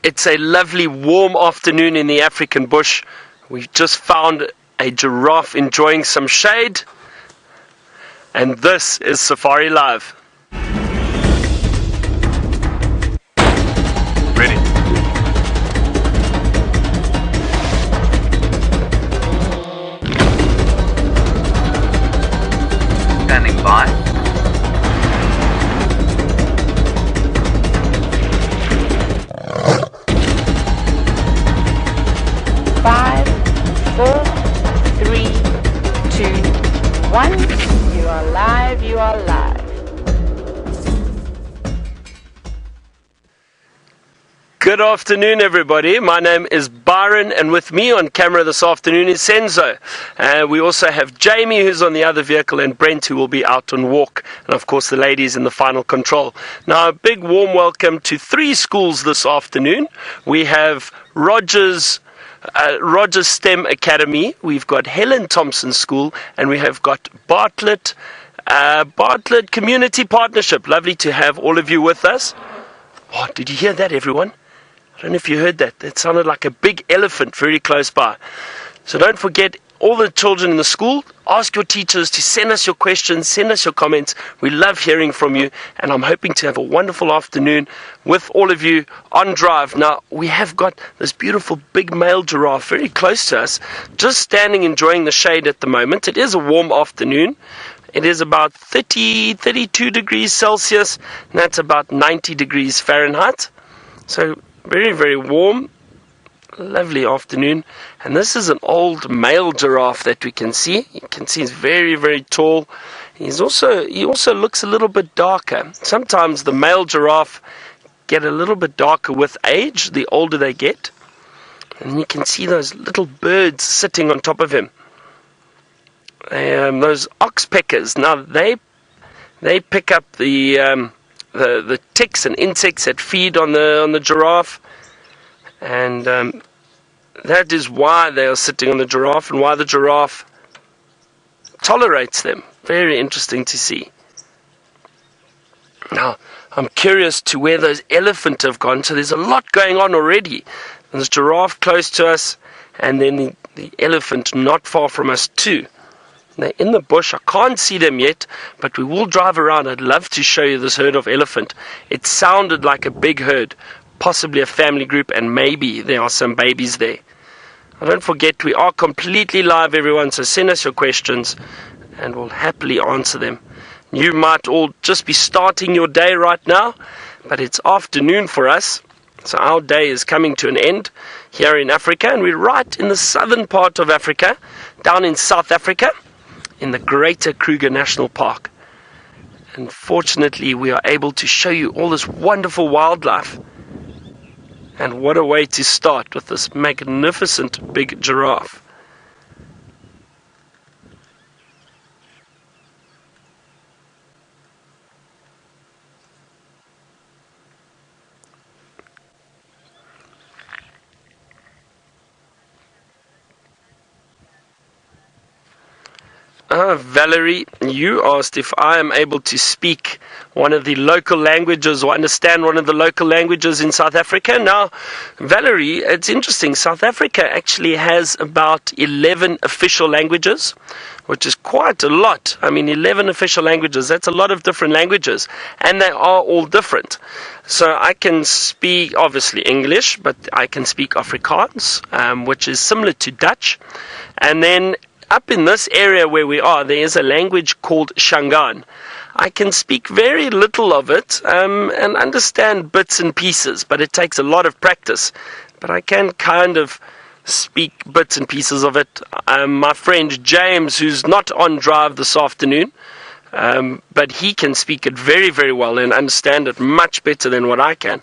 It's a lovely warm afternoon in the African bush. We've just found a giraffe enjoying some shade. And this is Safari Live. Ready. Standing by. Five, 4, 3, 2, 1. You are live, you are live. Good afternoon, everybody. My name is Byron, and with me on camera this afternoon is Senzo. We also have Jamie, who's on the other vehicle, and Brent, who will be out on walk, and of course the ladies in the final control. Now, a big warm welcome to 3 schools this afternoon. We have Rogers STEM Academy, we've got Helen Thompson School, and we have got Bartlett Community Partnership. Lovely to have all of you with us. Oh, did you hear that, everyone? I don't know if you heard that. That sounded like a big elephant very close by. So don't forget, all the children in the school, ask your teachers to send us your questions, send us your comments. We love hearing from you, and I'm hoping to have a wonderful afternoon with all of you on drive. Now, we have got this beautiful big male giraffe very close to us, just standing enjoying the shade at the moment. It is a warm afternoon. It is about 32 degrees Celsius, and that's about 90 degrees Fahrenheit. So very, very warm. Lovely afternoon. And this is an old male giraffe that we can see. You can see he's very, very tall. He also looks a little bit darker. Sometimes the male giraffe get a little bit darker with age, the older they get. And you can see those little birds sitting on top of him. Those oxpeckers. Now they pick up the ticks and insects that feed on the giraffe, and that is why they are sitting on the giraffe and why the giraffe tolerates them. Very interesting to see. Now, I'm curious to where those elephants have gone. So there's a lot going on already. There's giraffe close to us, and then the elephant not far from us too. They're in the bush. I can't see them yet, but we will drive around. I'd love to show you this herd of elephant. It sounded like a big herd, possibly a family group, and maybe there are some babies there. And don't forget, we are completely live, everyone, so send us your questions, and we'll happily answer them. You might all just be starting your day right now, but it's afternoon for us, so our day is coming to an end here in Africa, and we're right in the southern part of Africa, down in South Africa, in the Greater Kruger National Park. And fortunately, we are able to show you all this wonderful wildlife. And what a way to start with this magnificent big giraffe. Valerie, you asked if I am able to speak one of the local languages or understand one of the local languages in South Africa. Now, Valerie, it's interesting. South Africa actually has about 11 official languages, which is quite a lot. I mean, 11 official languages, that's a lot of different languages, and they are all different. So I can speak, obviously, English, but I can speak Afrikaans, which is similar to Dutch. And then up in this area where we are, there is a language called Shangaan. I can speak very little of it and understand bits and pieces, but it takes a lot of practice. But I can kind of speak bits and pieces of it. My friend James, who's not on drive this afternoon, but he can speak it very, very well and understand it much better than what I can.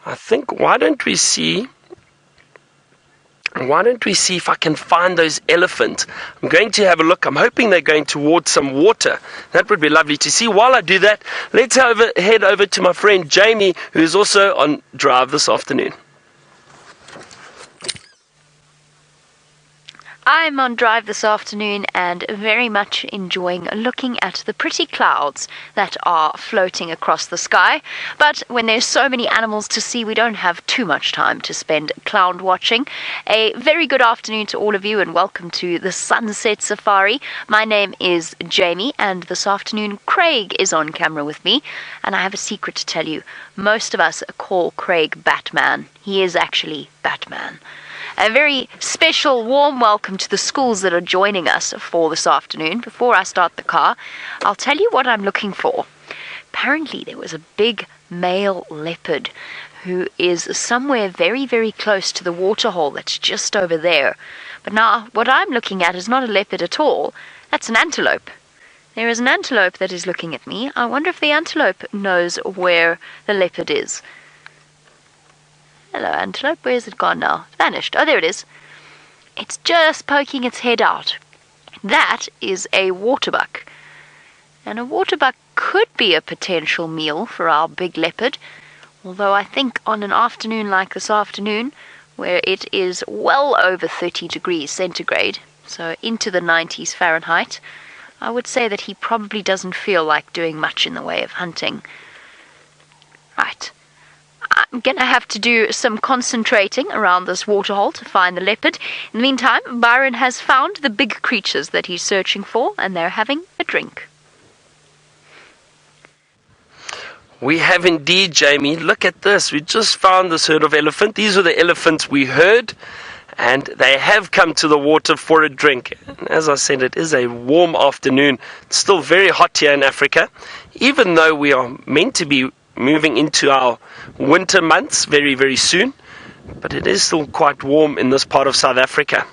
I think, why don't we see if I can find those elephants. I'm going to have a look. I'm hoping they're going towards some water. That would be lovely to see. While I do that, let's head over to my friend Jamie, who is also on drive this afternoon. I'm on drive this afternoon and very much enjoying looking at the pretty clouds that are floating across the sky. But when there's so many animals to see, we don't have too much time to spend cloud watching. A very good afternoon to all of you and welcome to the Sunset Safari. My name is Jamie and this afternoon Craig is on camera with me. And I have a secret to tell you. Most of us call Craig Batman. He is actually Batman. A very special warm welcome to the schools that are joining us for this afternoon. Before I start the car, I'll tell you what I'm looking for. Apparently there was a big male leopard who is somewhere very, very close to the waterhole that's just over there. But now what I'm looking at is not a leopard at all. That's an antelope. There is an antelope that is looking at me. I wonder if the antelope knows where the leopard is. Hello, antelope. Where's it gone now? It's vanished. Oh, there it is. It's just poking its head out. That is a waterbuck. And a waterbuck could be a potential meal for our big leopard. Although I think on an afternoon like this afternoon, where it is well over 30 degrees centigrade, so into the 90s Fahrenheit, I would say that he probably doesn't feel like doing much in the way of hunting. Right. I'm going to have to do some concentrating around this waterhole to find the leopard. In the meantime, Byron has found the big creatures that he's searching for, and they're having a drink. We have indeed, Jamie. Look at this. We just found this herd of elephant. These are the elephants we heard, and they have come to the water for a drink. And as I said, it is a warm afternoon. It's still very hot here in Africa, even though we are meant to be moving into our winter months very, very soon, but it is still quite warm in this part of South Africa.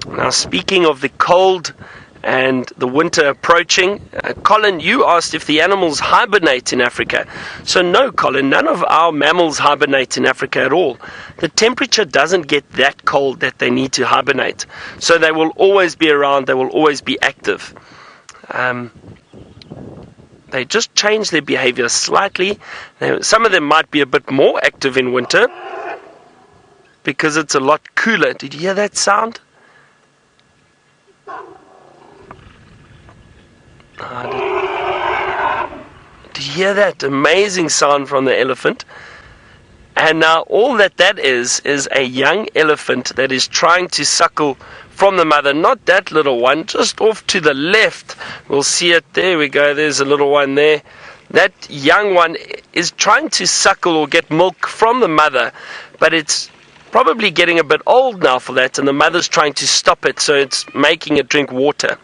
Now, speaking of the cold and the winter approaching, Colin, you asked if the animals hibernate in Africa. So no, Colin, none of our mammals hibernate in Africa at all. The temperature doesn't get that cold that they need to hibernate. So they will always be around, they will always be active. They just change their behavior slightly. Some of them might be a bit more active in winter because it's a lot cooler. Did you hear that sound? Did you hear that amazing sound from the elephant? And now all that is a young elephant that is trying to suckle from the mother, not that little one, just off to the left. We'll see it. There we go. There's a little one there. That young one is trying to suckle or get milk from the mother, but it's probably getting a bit old now for that, and the mother's trying to stop it, so it's making it drink water.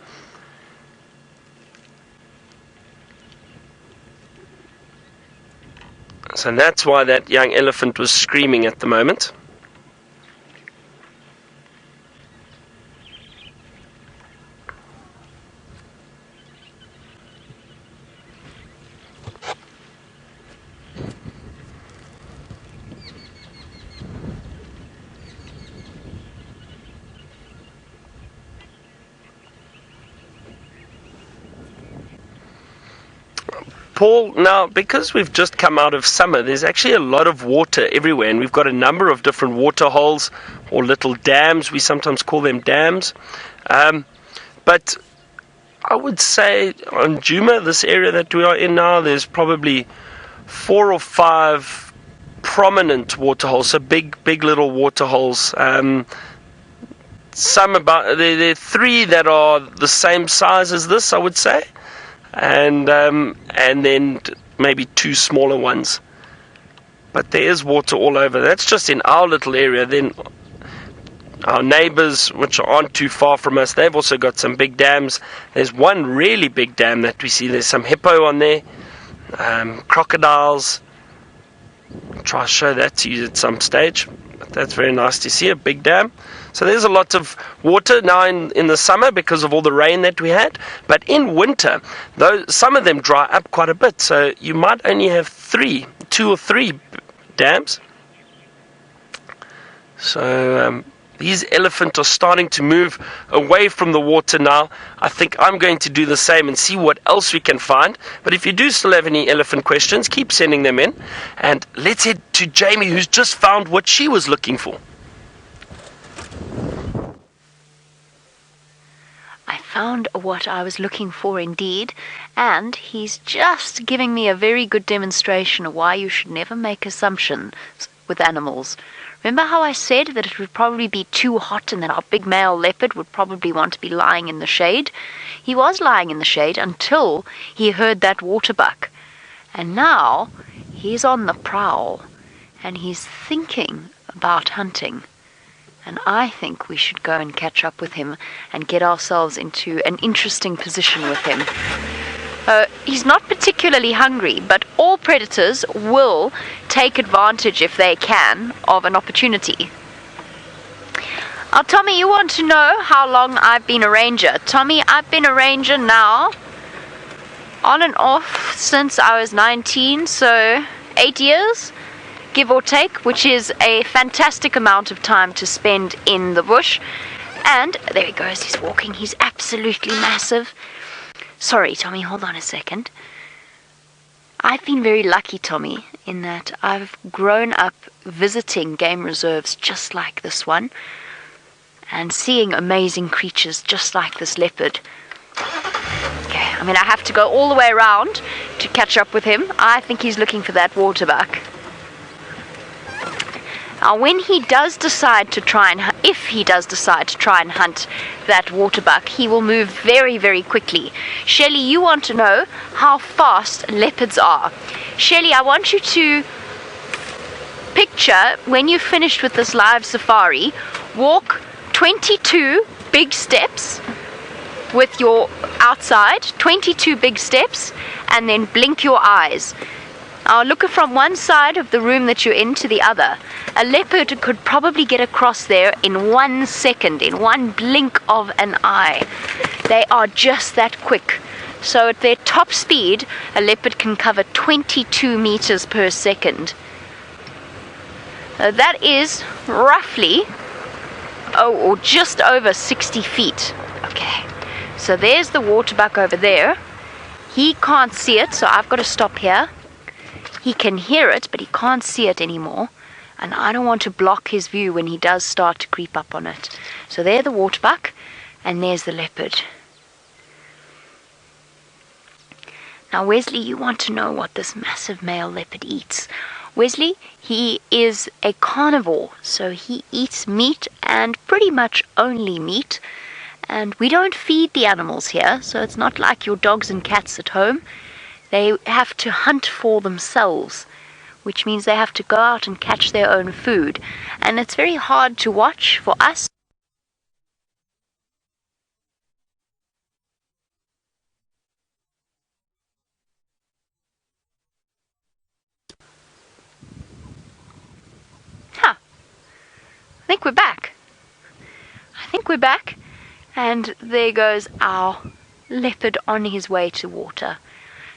So that's why that young elephant was screaming at the moment. Paul, now, because we've just come out of summer, there's actually a lot of water everywhere, and we've got a number of different water holes or little dams. We sometimes call them dams. But I would say on Djuma, this area that we are in now, there's probably 4 or 5 prominent water holes, so big little water holes. There are 3 that are the same size as this, I would say. And then maybe 2 smaller ones. But there is water all over. That's just in our little area. Then our neighbors, which aren't too far from us, they've also got some big dams. There's one really big dam that we see. There's some hippo on there, crocodiles. I'll try to show that to you at some stage. But that's very nice to see, a big dam. So there's a lot of water now in the summer because of all the rain that we had. But in winter, though, some of them dry up quite a bit. So you might only have 2 or 3 dams. So These elephants are starting to move away from the water now. I think I'm going to do the same and see what else we can find. But if you do still have any elephant questions, keep sending them in. And let's head to Jamie, who's just found what she was looking for. I found what I was looking for indeed, and he's just giving me a very good demonstration of why you should never make assumptions with animals. Remember how I said that it would probably be too hot and that our big male leopard would probably want to be lying in the shade? He was lying in the shade until he heard that waterbuck. And now he's on the prowl and he's thinking about hunting. And I think we should go and catch up with him and get ourselves into an interesting position with him. He's not particularly hungry, but all predators will take advantage, if they can, of an opportunity. Now, Tommy, you want to know how long I've been a ranger? Tommy, I've been a ranger now, on and off, since I was 19, so 8 years, give or take, which is a fantastic amount of time to spend in the bush. And there he goes, he's walking, he's absolutely massive. Sorry, Tommy, hold on a second. I've been very lucky, Tommy, in that I've grown up visiting game reserves just like this one and seeing amazing creatures just like this leopard. Okay, I mean, I have to go all the way around to catch up with him. I think he's looking for that waterbuck. Now, when he does decide to try and, if he does decide to try and hunt that waterbuck, he will move very, very quickly. Shelley, you want to know how fast leopards are. Shelley, I want you to picture, when you've finished with this live safari, walk 22 big steps with your outside, 22 big steps, and then blink your eyes. Now look from one side of the room that you're in to the other. A leopard could probably get across there in 1 second, in one blink of an eye. They are just that quick. So at their top speed, a leopard can cover 22 meters per second. That is roughly, or just over 60 feet. Okay, so there's the waterbuck over there. He can't see it, so I've got to stop here. He can hear it, but he can't see it anymore. And I don't want to block his view when he does start to creep up on it. So there's the waterbuck, and there's the leopard. Now, Wesley, you want to know what this massive male leopard eats. Wesley, he is a carnivore, so he eats meat and pretty much only meat. And we don't feed the animals here, so it's not like your dogs and cats at home. They have to hunt for themselves, which means they have to go out and catch their own food. And it's very hard to watch for us. Huh. I think we're back. And there goes our leopard on his way to water.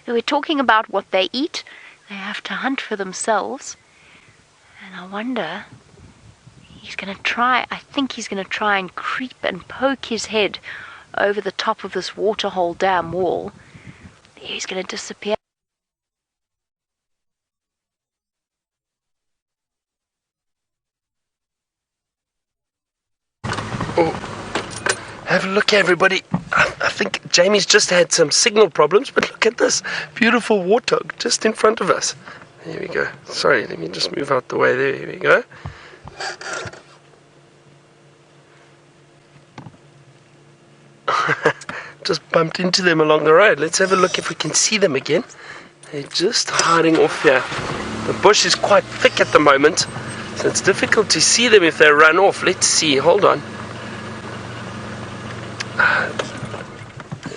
We're talking about what they eat. They have to hunt for themselves. And I wonder, he's going to try, I think he's going to try and creep and poke his head over the top of this waterhole dam wall. He's going to disappear. Oh, have a look, everybody. I think Jamie's just had some signal problems, but look at this beautiful warthog just in front of us. There we go. Sorry, let me just move out the way there. Here we go. Just bumped into them along the road. Let's have a look if we can see them again. They're just hiding off here. The bush is quite thick at the moment, so it's difficult to see them if they run off. Let's see. Hold on.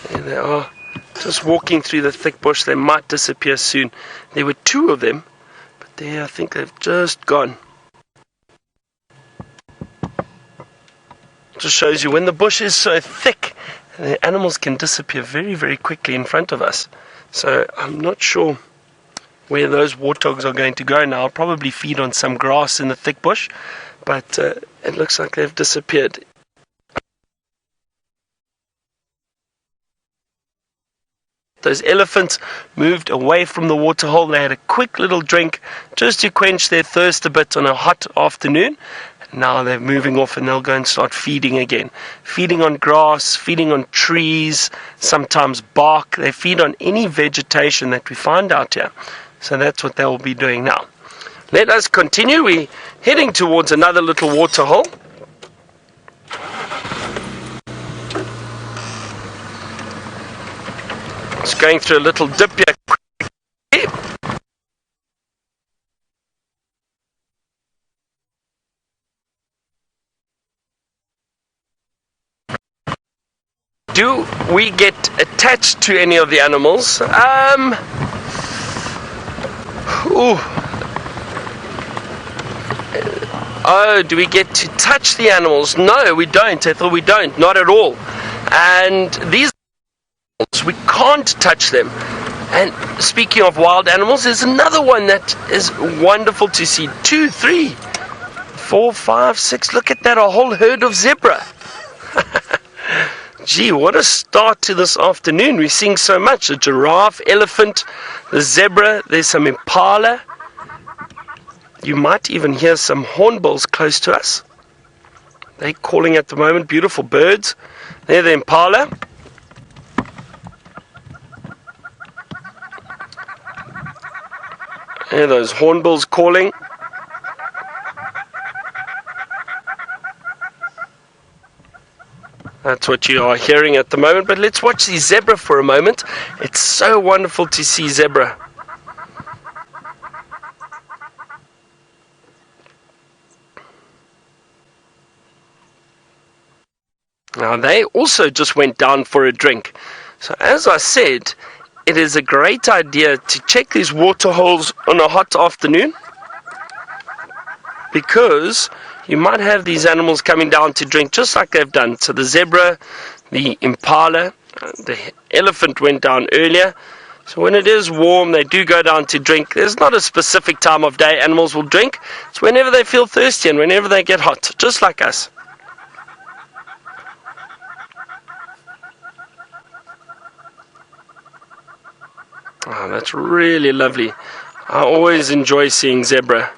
There they are, just walking through the thick bush. They might disappear soon. There were 2 of them, but there, I think they've just gone. Just shows you when the bush is so thick, the animals can disappear very, very quickly in front of us. So I'm not sure where those warthogs are going to go now. I'll probably feed on some grass in the thick bush, but It looks like they've disappeared. Those elephants moved away from the waterhole. They had a quick little drink just to quench their thirst a bit on a hot afternoon. Now they're moving off and they'll go and start feeding again. Feeding on grass, feeding on trees, sometimes bark. They feed on any vegetation that we find out here. So that's what they'll be doing now. Let us continue. We're heading towards another little waterhole. It's going through a little dip here. Do we get attached to any of the animals? Oh, do we get to touch the animals? No, we don't. Ethel, we don't. Not at all. And these we can't touch them. And speaking of wild animals, there's another one that is wonderful to see. 2, 3, 4, 5, 6. Look at that, a whole herd of zebra. Gee, what a start to this afternoon. We're seeing so much. The giraffe, elephant, the zebra. There's some impala. You might even hear some hornbills close to us. They're calling at the moment. Beautiful birds. They're the impala. There are those hornbills calling. That's what you are hearing at the moment. But let's watch the zebra for a moment. It's so wonderful to see zebra. Now they also just went down for a drink. So as I said, it is a great idea to check these water holes on a hot afternoon, because you might have these animals coming down to drink just like they've done. So the zebra, the impala, the elephant went down earlier. So when it is warm, they do go down to drink. There's not a specific time of day animals will drink. It's whenever they feel thirsty and whenever they get hot, just like us. Oh, that's really lovely. I always enjoy seeing zebra.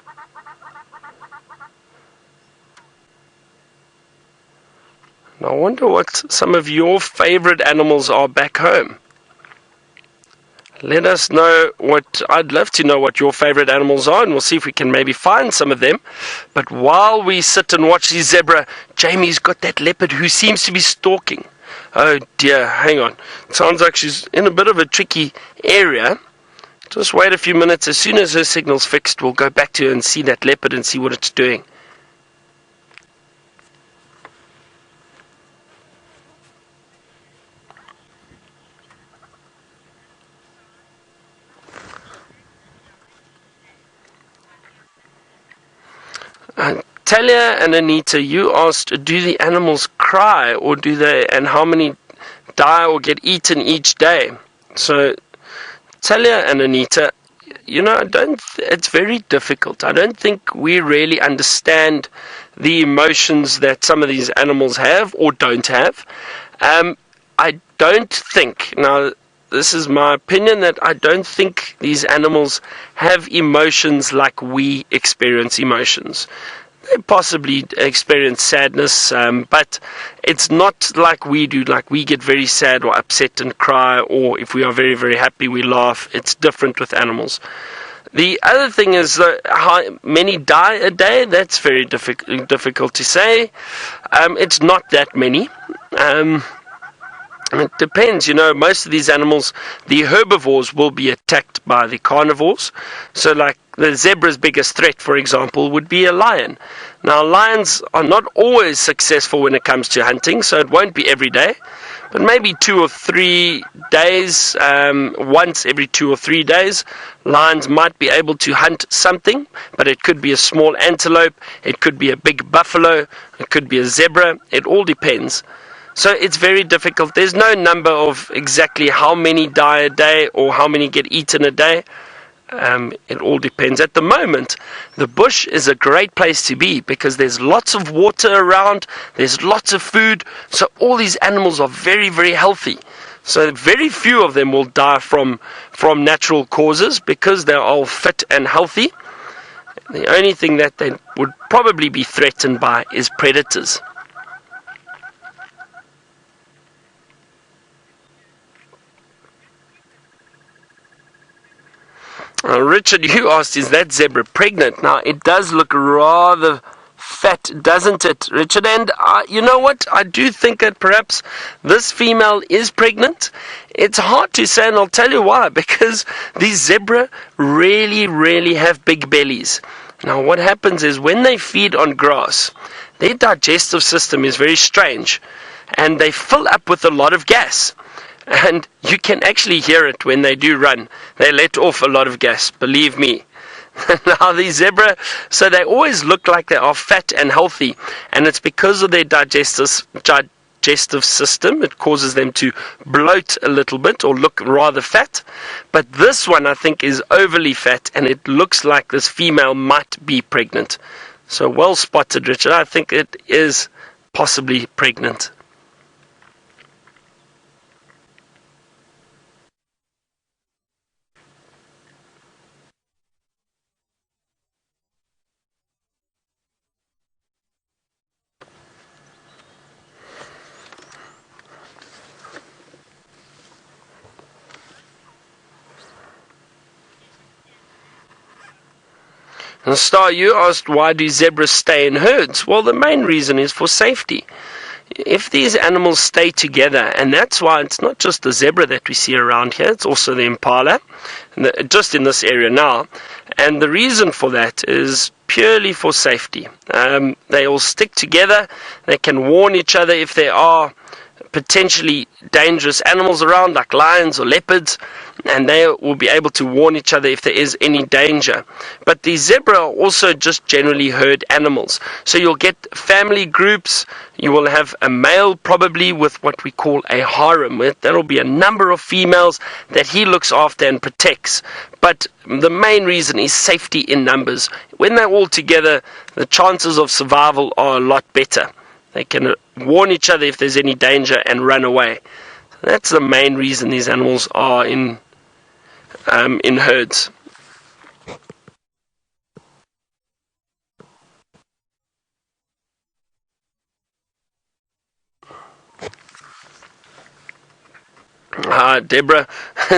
I wonder what some of your favorite animals are back home. Let us know I'd love to know what your favorite animals are, and we'll see if we can maybe find some of them. But while we sit and watch the zebra, Jamie's got that leopard who seems to be stalking. Oh dear, hang on. It sounds like she's in a bit of a tricky area. Just wait a few minutes. As soon as her signal's fixed, we'll go back to her and see that leopard and see what it's doing. Talia and Anita, you asked, do the animals cry, or do they, and how many die or get eaten each day? So, Talia and Anita, it's very difficult. I don't think we really understand the emotions that some of these animals have or don't have. I don't think, now this is my opinion, that I don't think these animals have emotions like we experience emotions. They possibly experience sadness, but it's not like we do. Like we get very sad or upset and cry, or if we are very, very happy, we laugh. It's different with animals. The other thing is how many die a day. That's very difficult to say. It's not that many. It depends, most of these animals, the herbivores will be attacked by the carnivores. So like the zebra's biggest threat, for example, would be a lion. Now lions are not always successful when it comes to hunting, so it won't be every day. But maybe 2 or 3 days, once every 2 or 3 days, lions might be able to hunt something. But it could be a small antelope, it could be a big buffalo, it could be a zebra, it all depends. So it's very difficult. There's no number of exactly how many die a day or how many get eaten a day. It all depends. At the moment, the bush is a great place to be because there's lots of water around, there's lots of food, so all these animals are very, very healthy. So very few of them will die from natural causes because they're all fit and healthy. The only thing that they would probably be threatened by is predators. Richard, you asked, is that zebra pregnant? Now, it does look rather fat, doesn't it, Richard? And you know what? I do think that perhaps this female is pregnant. It's hard to say, and I'll tell you why. Because these zebra really, really have big bellies. Now, what happens is when they feed on grass, their digestive system is very strange. And they fill up with a lot of gas. And you can actually hear it when they do run. They let off a lot of gas, believe me. Now these zebra, so they always look like they are fat and healthy. And it's because of their digestive system. It causes them to bloat a little bit or look rather fat. But this one, I think, is overly fat. And it looks like this female might be pregnant. So well spotted, Richard. I think it is possibly pregnant. And Star, you asked, why do zebras stay in herds? Well, the main reason is for safety. If these animals stay together, and that's why it's not just the zebra that we see around here, it's also the impala, just in this area now. And the reason for that is purely for safety. They all stick together, they can warn each other if there are potentially dangerous animals around, like lions or leopards, and they will be able to warn each other if there is any danger. But the zebra are also just generally herd animals. So you'll get family groups, you will have a male probably with what we call a harem. There will be a number of females that he looks after and protects. But the main reason is safety in numbers. When they're all together, the chances of survival are a lot better. They can warn each other if there's any danger and run away. That's the main reason these animals are in herds. Deborah,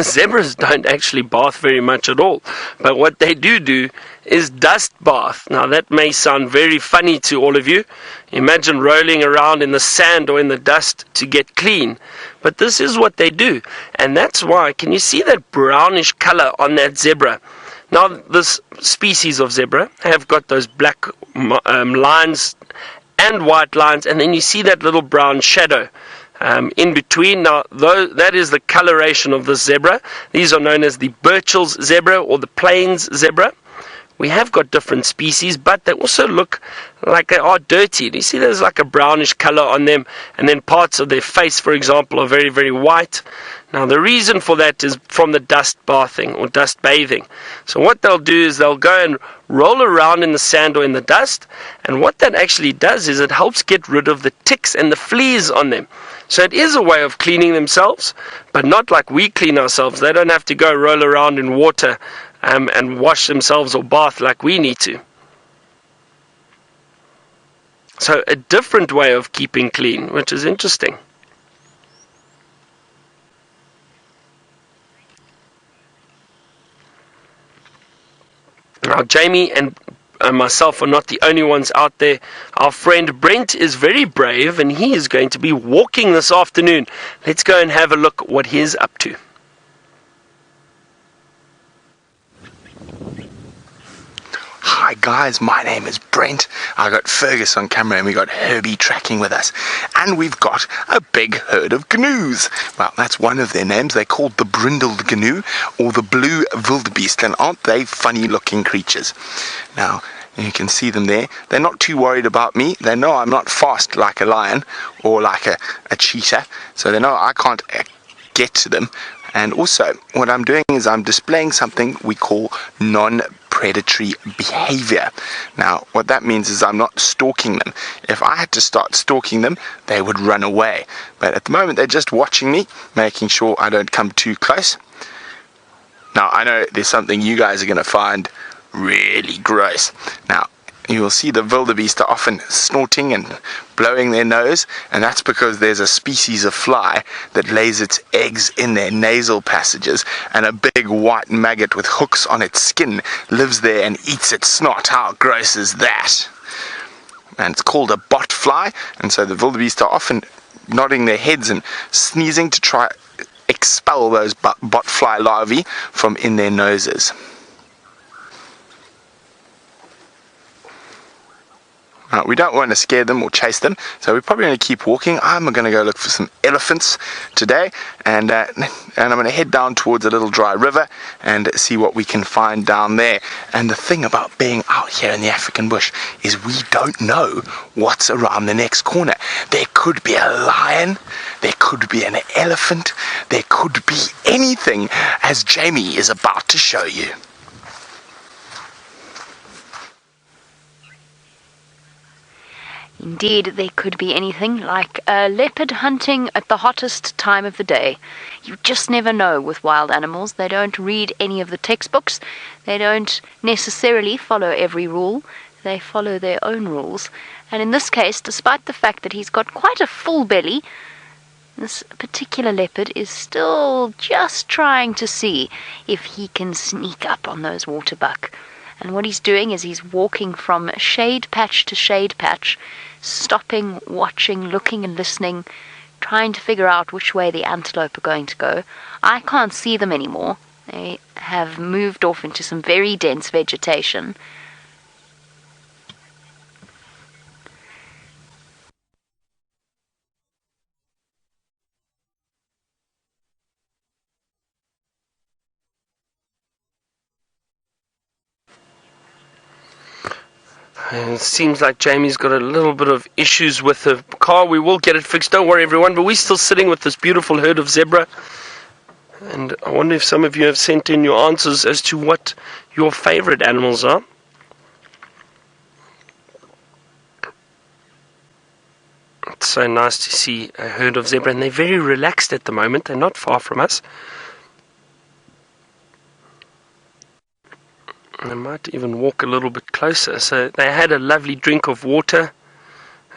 zebras don't actually bath very much at all. But what they do is dust bath. Now that may sound very funny to all of you. Imagine rolling around in the sand or in the dust to get clean. But this is what they do. And that's why, can you see that brownish color on that zebra? Now this species of zebra have got those black lines and white lines, and then you see that little brown shadow in between. Now, that is the coloration of this zebra. These are known as the Burchell's zebra or the Plains zebra. We have got different species, but they also look like they are dirty. You see there's like a brownish color on them, and then parts of their face, for example, are very, very white. Now, the reason for that is from the dust bathing or dust bathing. So what they'll do is they'll go and roll around in the sand or in the dust, and what that actually does is it helps get rid of the ticks and the fleas on them. So it is a way of cleaning themselves, but not like we clean ourselves. They don't have to go roll around in water and wash themselves or bath like we need to. So a different way of keeping clean, which is interesting. Now, Jamie and myself are not the only ones out there. Our friend Brent is very brave, and he is going to be walking this afternoon. Let's go and have a look what he is up to. Hi guys, my name is Brent. I got Fergus on camera and we got Herbie tracking with us. And we've got a big herd of gnus. Well, that's one of their names. They're called the brindled gnu or the blue wildebeest, and aren't they funny looking creatures? Now, you can see them there. They're not too worried about me. They know I'm not fast like a lion or like a cheetah. So they know I can't get to them. And also, what I'm doing is I'm displaying something we call non-predatory behavior. Now, what that means is I'm not stalking them. If I had to start stalking them, they would run away. But at the moment, they're just watching me, making sure I don't come too close. Now, I know there's something you guys are going to find really gross. Now, you will see the wildebeest are often snorting and blowing their nose, and that's because there's a species of fly that lays its eggs in their nasal passages, and a big white maggot with hooks on its skin lives there and eats its snot. How gross is that? And it's called a bot fly, and so the wildebeest are often nodding their heads and sneezing to try expel those bot fly larvae from in their noses. We don't want to scare them or chase them, so we're probably going to keep walking. I'm going to go look for some elephants today, and I'm going to head down towards a little dry river and see what we can find down there. And the thing about being out here in the African bush is we don't know what's around the next corner. There could be a lion, there could be an elephant, there could be anything, as Jamie is about to show you. Indeed, they could be anything, like a leopard hunting at the hottest time of the day. You just never know with wild animals. They don't read any of the textbooks. They don't necessarily follow every rule. They follow their own rules. And in this case, despite the fact that he's got quite a full belly, this particular leopard is still just trying to see if he can sneak up on those waterbuck. And what he's doing is he's walking from shade patch to shade patch, stopping, watching, looking and listening, trying to figure out which way the antelope are going to go. I can't see them anymore. They have moved off into some very dense vegetation. And it seems like Jamie's got a little bit of issues with the car. We will get it fixed, don't worry everyone, but we're still sitting with this beautiful herd of zebra. And I wonder if some of you have sent in your answers as to what your favorite animals are. It's so nice to see a herd of zebra, and they're very relaxed at the moment. They're not far from us. They might even walk a little bit closer. So they had a lovely drink of water,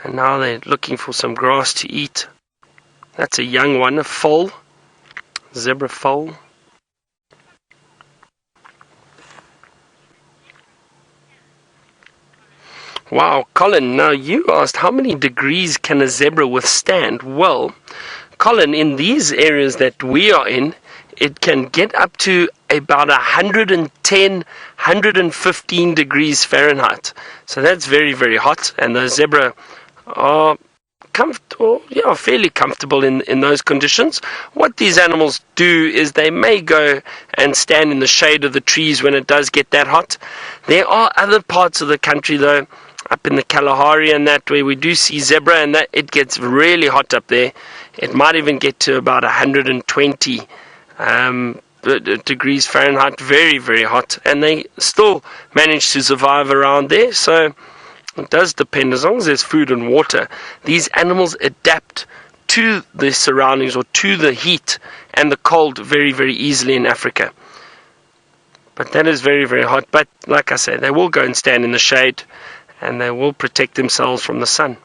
and now they're looking for some grass to eat. That's a young one, a foal, zebra foal. Wow, Colin, now you asked how many degrees can a zebra withstand? Well, Colin, in these areas that we are in, it can get up to about 110, 115 degrees Fahrenheit. So that's very, very hot. And the zebra are comfortable, fairly comfortable in those conditions. What these animals do is they may go and stand in the shade of the trees when it does get that hot. There are other parts of the country, though, up in the Kalahari and that, where we do see zebra, and that it gets really hot up there. It might even get to about 120 degrees Fahrenheit, very, very hot, and they still manage to survive around there. So it does depend. As long as there's food and water, these animals adapt to their surroundings or to the heat and the cold very, very easily in Africa. But that is very, very hot. But like I say, they will go and stand in the shade, and they will protect themselves from the sun.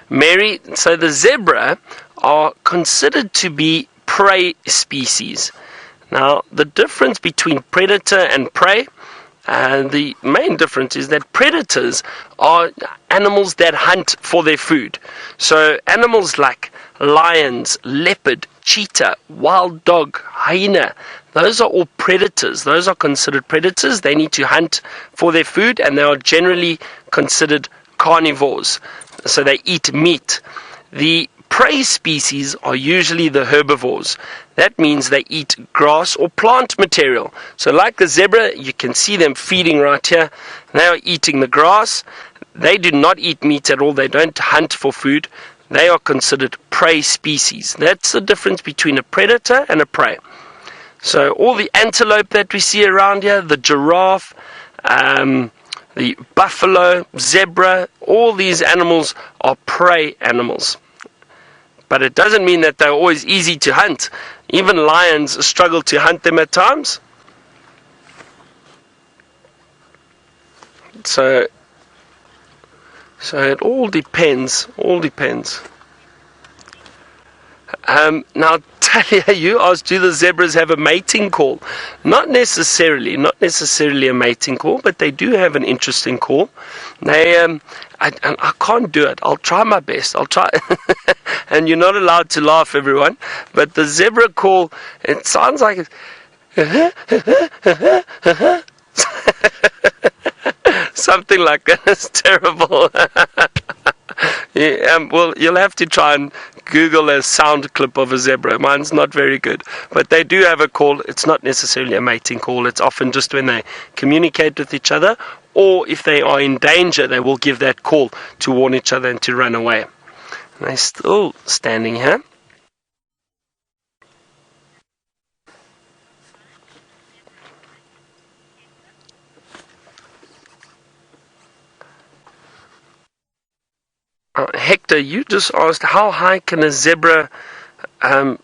Mary, so the zebra are considered to be prey species. Now, the difference between predator and prey, the main difference is that predators are animals that hunt for their food. So animals like lions, leopard, cheetah, wild dog, hyena, those are all predators. Those are considered predators. They need to hunt for their food, and they are generally considered carnivores. So they eat meat. The prey species are usually the herbivores. That means they eat grass or plant material. So like the zebra, you can see them feeding right here. They are eating the grass. They do not eat meat at all. They don't hunt for food. they are considered prey species. That's the difference between a predator and a prey. So all the antelope that we see around here, the giraffe, the buffalo, zebra, all these animals are prey animals. But it doesn't mean that they're always easy to hunt. Even lions struggle to hunt them at times. So it all depends. Now, Talia, you asked, do the zebras have a mating call? Not necessarily a mating call, but they do have an interesting call. They, I can't do it. I'll try my best. And you're not allowed to laugh, everyone. But the zebra call, it sounds like something like that. It's terrible. Yeah, well, you'll have to try and Google a sound clip of a zebra. Mine's not very good. But they do have a call. It's not necessarily a mating call. It's often just when they communicate with each other, or if they are in danger, they will give that call to warn each other and to run away. And they're still standing here. Hector, you just asked, how high can a zebra... sorry,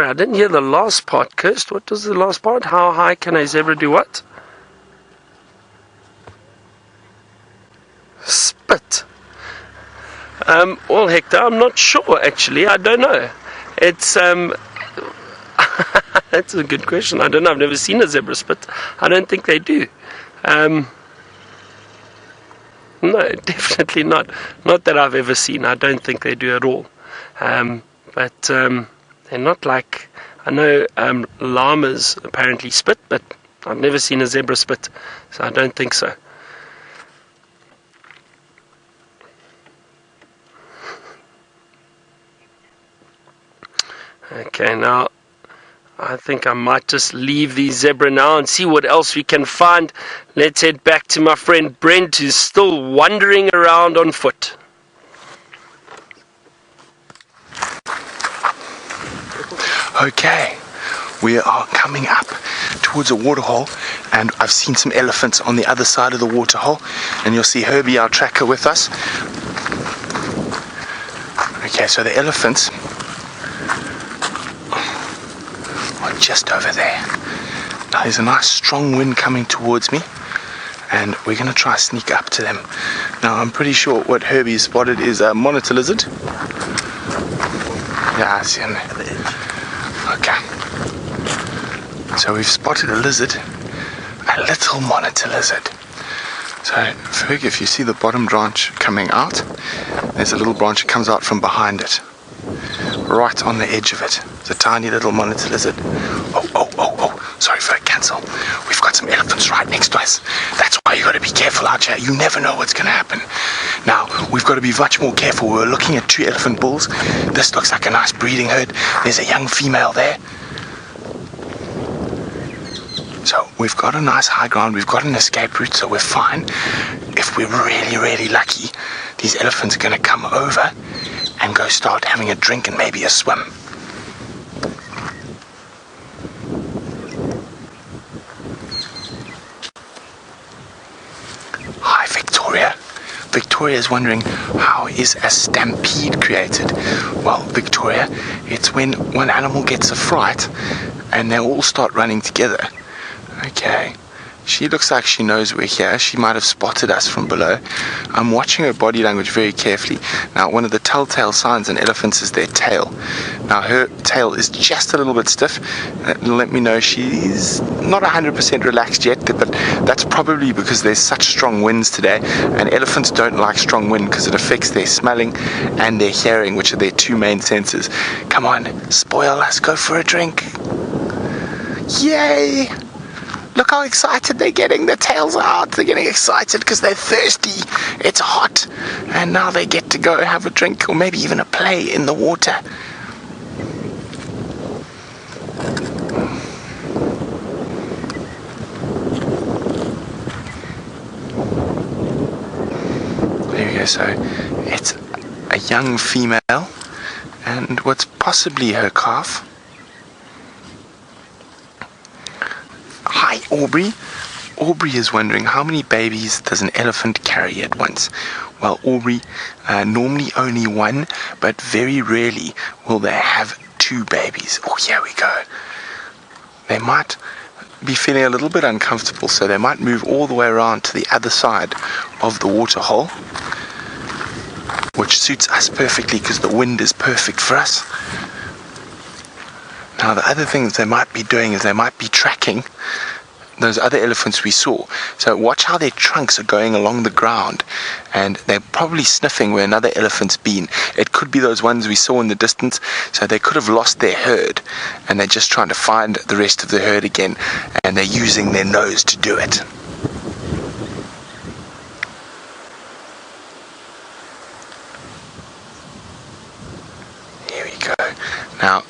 I didn't hear the last part, Kirst. What was the last part? How high can a zebra do what? Spit. Well, Hector, I'm not sure, actually. I don't know. It's... That's a good question. I don't know. I've never seen a zebra spit. I don't think they do. No, definitely not. Not that I've ever seen. I don't think they do at all. But they're not like... I know llamas apparently spit, but I've never seen a zebra spit, so I don't think so. Okay, now I think I might just leave the zebra now and see what else we can find. Let's head back to my friend Brent, who's still wandering around on foot. Okay, we are coming up towards a waterhole, and I've seen some elephants on the other side of the waterhole, and you'll see Herbie, our tracker, with us. Okay, so the elephants are just over there. Now there's a nice strong wind coming towards me, and we're going to try to sneak up to them. Now I'm pretty sure what Herbie spotted is a monitor lizard. Yeah, I see him there. Okay. So we've spotted a lizard, a little monitor lizard. So Ferg, if you see the bottom branch coming out, there's a little branch that comes out from behind it. Right on the edge of it. It's a tiny little monitor lizard. Oh. Sorry, Ferg, cancel. We've got some elephants right next to us. That's why you got to be careful out here. You never know what's going to happen. Now, we've got to be much more careful. We're looking at 2 elephant bulls. This looks like a nice breeding herd. There's a young female there. So we've got a nice high ground. We've got an escape route, so we're fine. If we're really, really lucky, these elephants are going to come over and go start having a drink and maybe a swim. Hi, Victoria. Victoria is wondering, how is a stampede created? Well, Victoria, it's when one animal gets a fright and they all start running together. Okay. She looks like she knows we're here. She might have spotted us from below. I'm watching her body language very carefully. Now, one of the telltale signs in elephants is their tail. Now, her tail is just a little bit stiff. Let me know she's not 100% relaxed yet, but that's probably because there's such strong winds today, and elephants don't like strong wind because it affects their smelling and their hearing, which are their 2 main senses. Come on, spoil us. Go for a drink. Yay! Look how excited they're getting. Their tails are out. They're getting excited because they're thirsty. It's hot. And now they get to go have a drink or maybe even a play in the water. There we go. So it's a young female and what's possibly her calf. Hi, Aubrey. Aubrey is wondering how many babies does an elephant carry at once? Well, Aubrey, normally only one, but very rarely will they have two babies. Oh, here we go. They might be feeling a little bit uncomfortable, so they might move all the way around to the other side of the water hole, which suits us perfectly because the wind is perfect for us. Now, the other things they might be doing is they might be tracking those other elephants we saw. So watch how their trunks are going along the ground, and they're probably sniffing where another elephant's been. It could be those ones we saw in the distance, so they could have lost their herd and they're just trying to find the rest of the herd again, and they're using their nose to do it. Here we go. Now,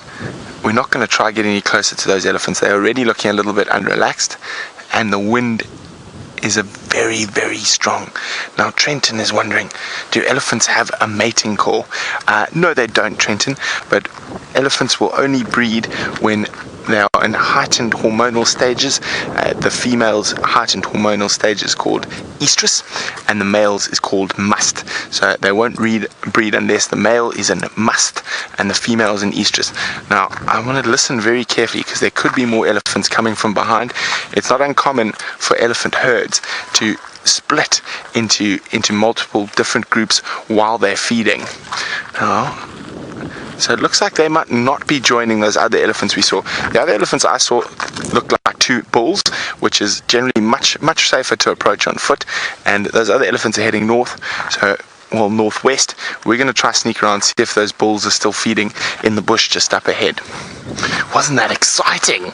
we're not going to try get any closer to those elephants. They're already looking a little bit unrelaxed, and the wind is very, very strong. Now, Trenton is wondering, do elephants have a mating call? No, they don't, Trenton, but elephants will only breed when they are in heightened hormonal stages. The female's heightened hormonal stage is called estrus, and the male's is called must. So they won't breed unless the male is in must and the female is in estrus. Now, I want to listen very carefully because there could be more elephants coming from behind. It's not uncommon for elephant herds to split into multiple different groups while they're feeding. Now, so it looks like they might not be joining those other elephants we saw. The other elephants I saw looked like two bulls, which is generally much safer to approach on foot. And those other elephants are heading north, well, northwest. We're going to try sneak around, see if those bulls are still feeding in the bush just up ahead. Wasn't that exciting?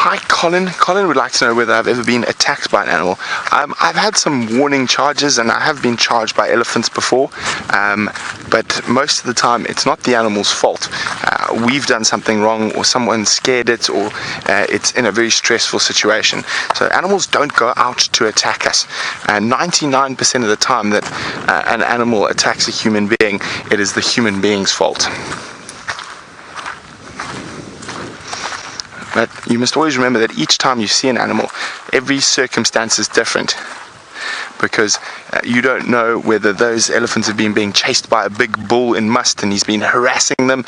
Hi, Colin. Colin would like to know whether I've ever been attacked by an animal. I've had some warning charges, and I have been charged by elephants before, but most of the time it's not the animal's fault. We've done something wrong, or someone scared it, or it's in a very stressful situation. So animals don't go out to attack us. 99% of the time that an animal attacks a human being, it is the human being's fault. But you must always remember that each time you see an animal, every circumstance is different, because you don't know whether those elephants have been being chased by a big bull in must and he's been harassing them,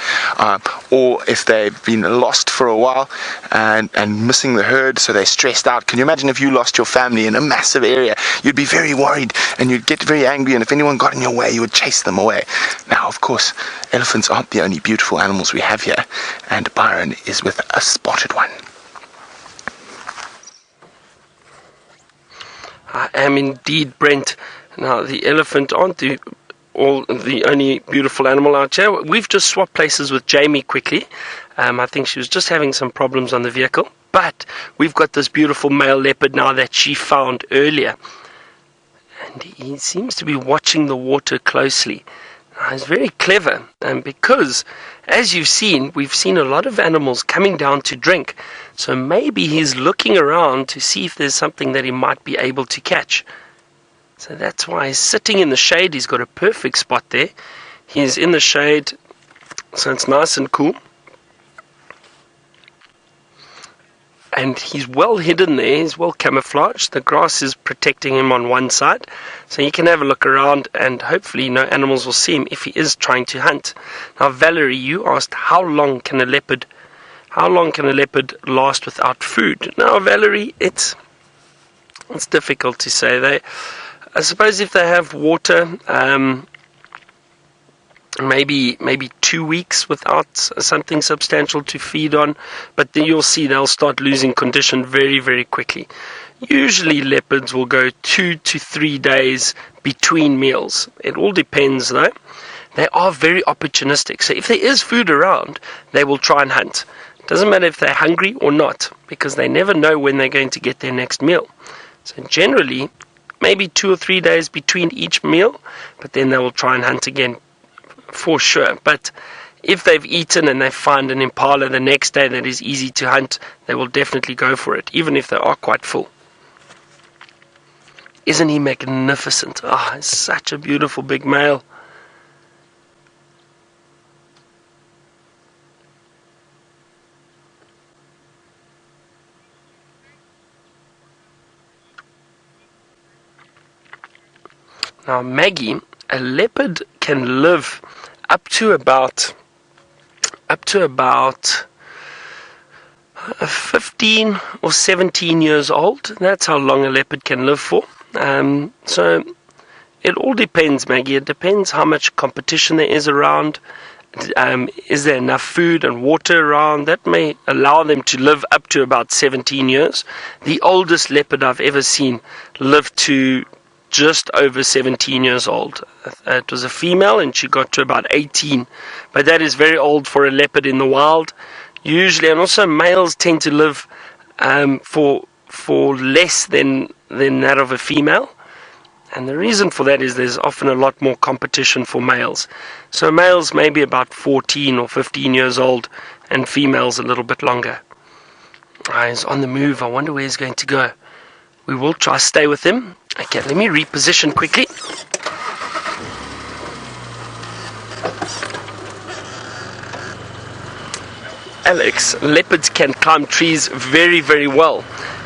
or if they've been lost for a while and missing the herd, so they're stressed out. Can you imagine if you lost your family in a massive area? You'd be very worried and you'd get very angry, and if anyone got in your way, you would chase them away. Now, of course, elephants aren't the only beautiful animals we have here, and Byron is with a spotted one. I am indeed, Brent. Now, the elephant aren't the only beautiful animal out here. We've just swapped places with Jamie quickly. I think she was just having some problems on the vehicle. But we've got this beautiful male leopard now that she found earlier. And he seems to be watching the water closely. He's very clever, because, as you've seen, we've seen a lot of animals coming down to drink. So maybe he's looking around to see if there's something that he might be able to catch. So that's why he's sitting in the shade. He's got a perfect spot there. He's in the shade, so it's nice and cool. And he's well hidden there, he's well camouflaged. The grass is protecting him on one side, so he can have a look around, and hopefully no animals will see him if he is trying to hunt. Now, Valerie, you asked how long can a leopard last without food? Now, Valerie, it's difficult to say. I suppose if they have water, maybe 2 weeks without something substantial to feed on, but then you'll see they'll start losing condition very, very quickly. Usually leopards will go 2 to 3 days between meals. It all depends though. They are very opportunistic, so if there is food around, they will try and hunt. It doesn't matter if they're hungry or not, because they never know when they're going to get their next meal. So generally, maybe 2 or 3 days between each meal, but then they will try and hunt again for sure. But if they've eaten and they find an impala the next day that is easy to hunt, they will definitely go for it, even if they are quite full. Isn't he magnificent? Ah, he's such a beautiful big male. Now, Maggie, a leopard can live up to about 15 or 17 years old. That's how long a leopard can live for. So it all depends, Maggie. It depends how much competition there is around. Is there enough food and water around? That may allow them to live up to about 17 years. The oldest leopard I've ever seen lived to just over 17 years old. It was a female and she got to about 18. But that is very old for a leopard in the wild. Usually, and also males tend to live for less than that of a female. And the reason for that is there's often a lot more competition for males. So males may be about 14 or 15 years old and females a little bit longer. He's on the move. I wonder where he's going to go. We will try to stay with him. Okay, let me reposition quickly. Alex, leopards can climb trees very, very well.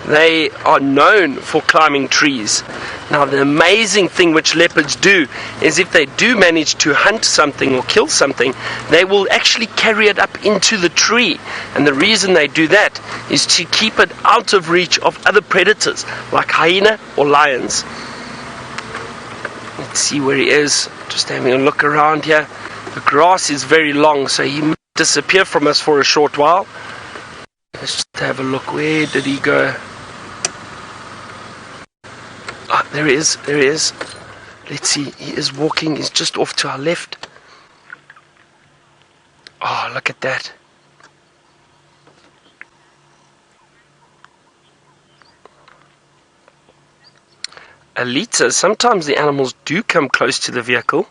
They are known for climbing trees. Now, the amazing thing which leopards do is if they do manage to hunt something or kill something, they will actually carry it up into the tree. And the reason they do that is to keep it out of reach of other predators like hyena or lions. Let's see where he is. Just having a look around here. The grass is very long, so he might disappear from us for a short while. Let's just have a look. Where did he go? Ah, there he is. There he is. Let's see. He is walking. He's just off to our left. Oh, look at that. Alita, sometimes the animals do come close to the vehicle.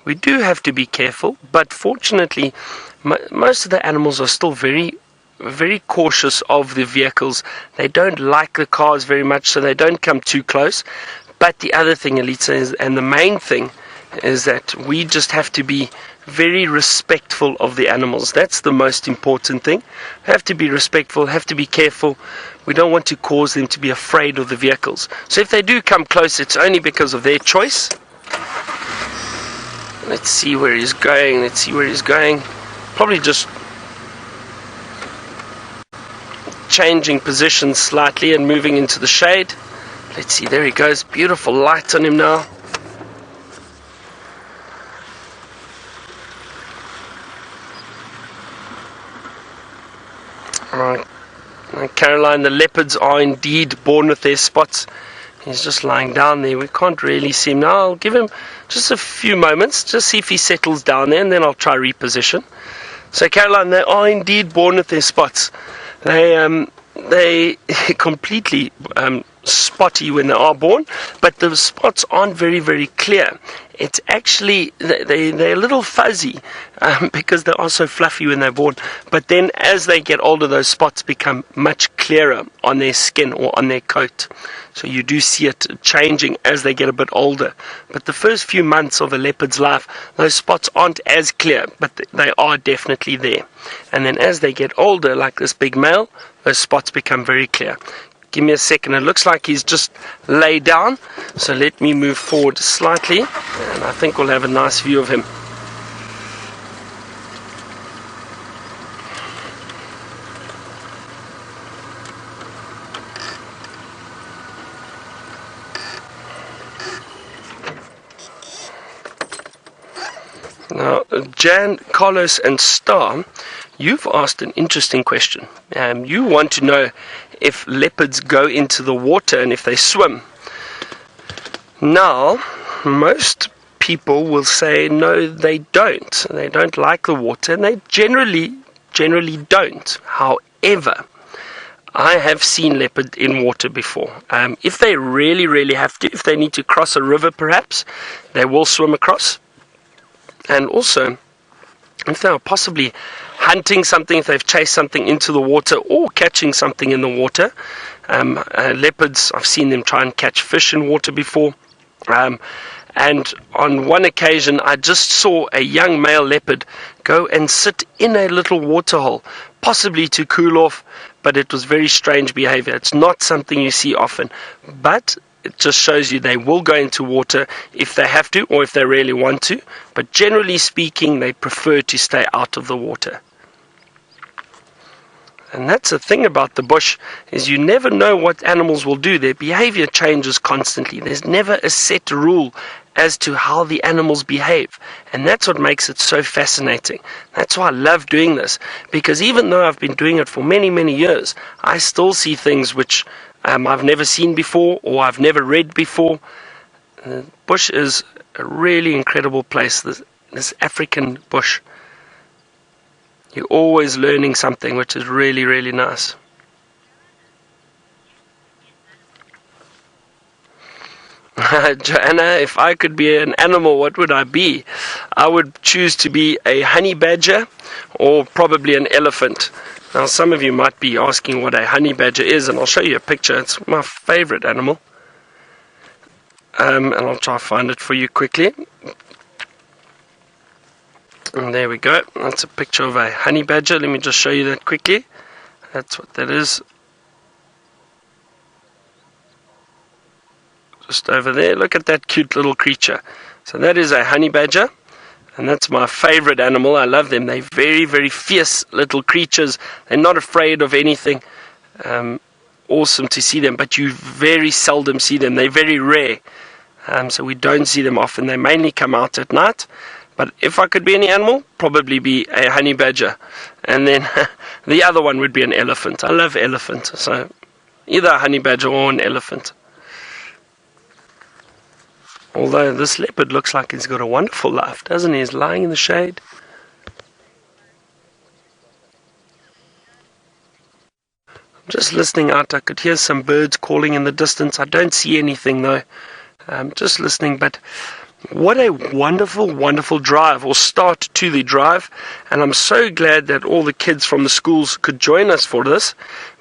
We do have to be careful, but fortunately, most of the animals are still very, very cautious of the vehicles. They don't like the cars very much, so they don't come too close. But the other thing, Alita, is, and the main thing, is that we just have to be very respectful of the animals. That's the most important thing. Have to be respectful, have to be careful. We don't want to cause them to be afraid of the vehicles. So if they do come close, it's only because of their choice. Let's see where he's going. Let's see where he's going. Probably just changing positions slightly and moving into the shade. Let's see, there he goes. Beautiful light on him now. Alright, Caroline, the leopards are indeed born with their spots. He's just lying down there. We can't really see him now. I'll give him just a few moments, just see if he settles down there, and then I'll try reposition. So, Caroline, they are indeed born with their spots. They completely spotty when they are born, but the spots aren't very, very clear. It's actually, they're a little fuzzy because they are so fluffy when they're born. But then as they get older, those spots become much clearer on their skin or on their coat. So you do see it changing as they get a bit older. But the first few months of a leopard's life, those spots aren't as clear, but they are definitely there. And then as they get older, like this big male, those spots become very clear. Give me a second. It looks like he's just laid down. So let me move forward slightly, and I think we'll have a nice view of him. Now, Jan, Carlos, and Star, you've asked an interesting question. You want to know if leopards go into the water and if they swim. Now, most people will say no, they don't. They don't like the water, and they generally don't. However, I have seen leopard in water before. If they really have to, if they need to cross a river perhaps, they will swim across. And also, if they are possibly hunting something, if they've chased something into the water or catching something in the water. Leopards, I've seen them try and catch fish in water before. And on one occasion, I just saw a young male leopard go and sit in a little waterhole, possibly to cool off, but it was very strange behavior. It's not something you see often, but it just shows you they will go into water if they have to or if they really want to, but generally speaking, they prefer to stay out of the water. And that's the thing about the bush, is you never know what animals will do. Their behavior changes constantly. There's never a set rule as to how the animals behave. And that's what makes it so fascinating. That's why I love doing this, because even though I've been doing it for many, many years, I still see things which I've never seen before or I've never read before. The bush is a really incredible place, this African bush. You're always learning something, which is really, really nice. Joanna, if I could be an animal, what would I be? I would choose to be a honey badger or probably an elephant. Now, some of you might be asking what a honey badger is, and I'll show you a picture. It's my favorite animal. And I'll try to find it for you quickly. And there we go. That's a picture of a honey badger. Let me just show you that quickly. That's what that is. Just over there. Look at that cute little creature. So that is a honey badger. And that's my favorite animal. I love them. They're very, very fierce little creatures. They're not afraid of anything. Awesome to see them. But you very seldom see them. They're very rare. So we don't see them often. They mainly come out at night. But if I could be any animal, probably be a honey badger. And then the other one would be an elephant. I love elephants. So either a honey badger or an elephant. Although this leopard looks like he's got a wonderful life, doesn't he? He's lying in the shade. I'm just listening out. I could hear some birds calling in the distance. I don't see anything though. I'm just listening, but what a wonderful, wonderful drive, or start to the drive. And I'm so glad that all the kids from the schools could join us for this.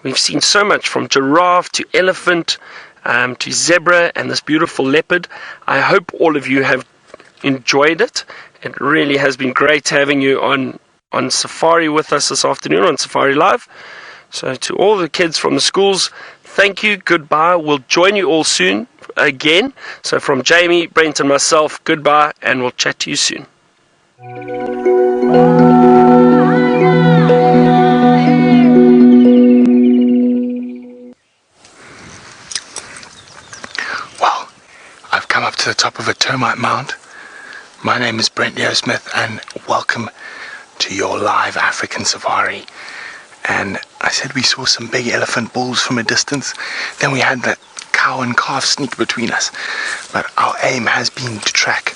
We've seen so much, from giraffe to elephant to zebra and this beautiful leopard. I hope all of you have enjoyed it. It really has been great having you on safari with us this afternoon on Safari Live. So to all the kids from the schools, thank you, goodbye. We'll join you all soon again. So from Jamie, Brent and myself, goodbye, and we'll chat to you soon. Well, I've come up to the top of a termite mound. My name is Brent Smith, and welcome to your live African safari. And I said we saw some big elephant bulls from a distance. Then we had that cow and calf sneak between us. But our aim has been to track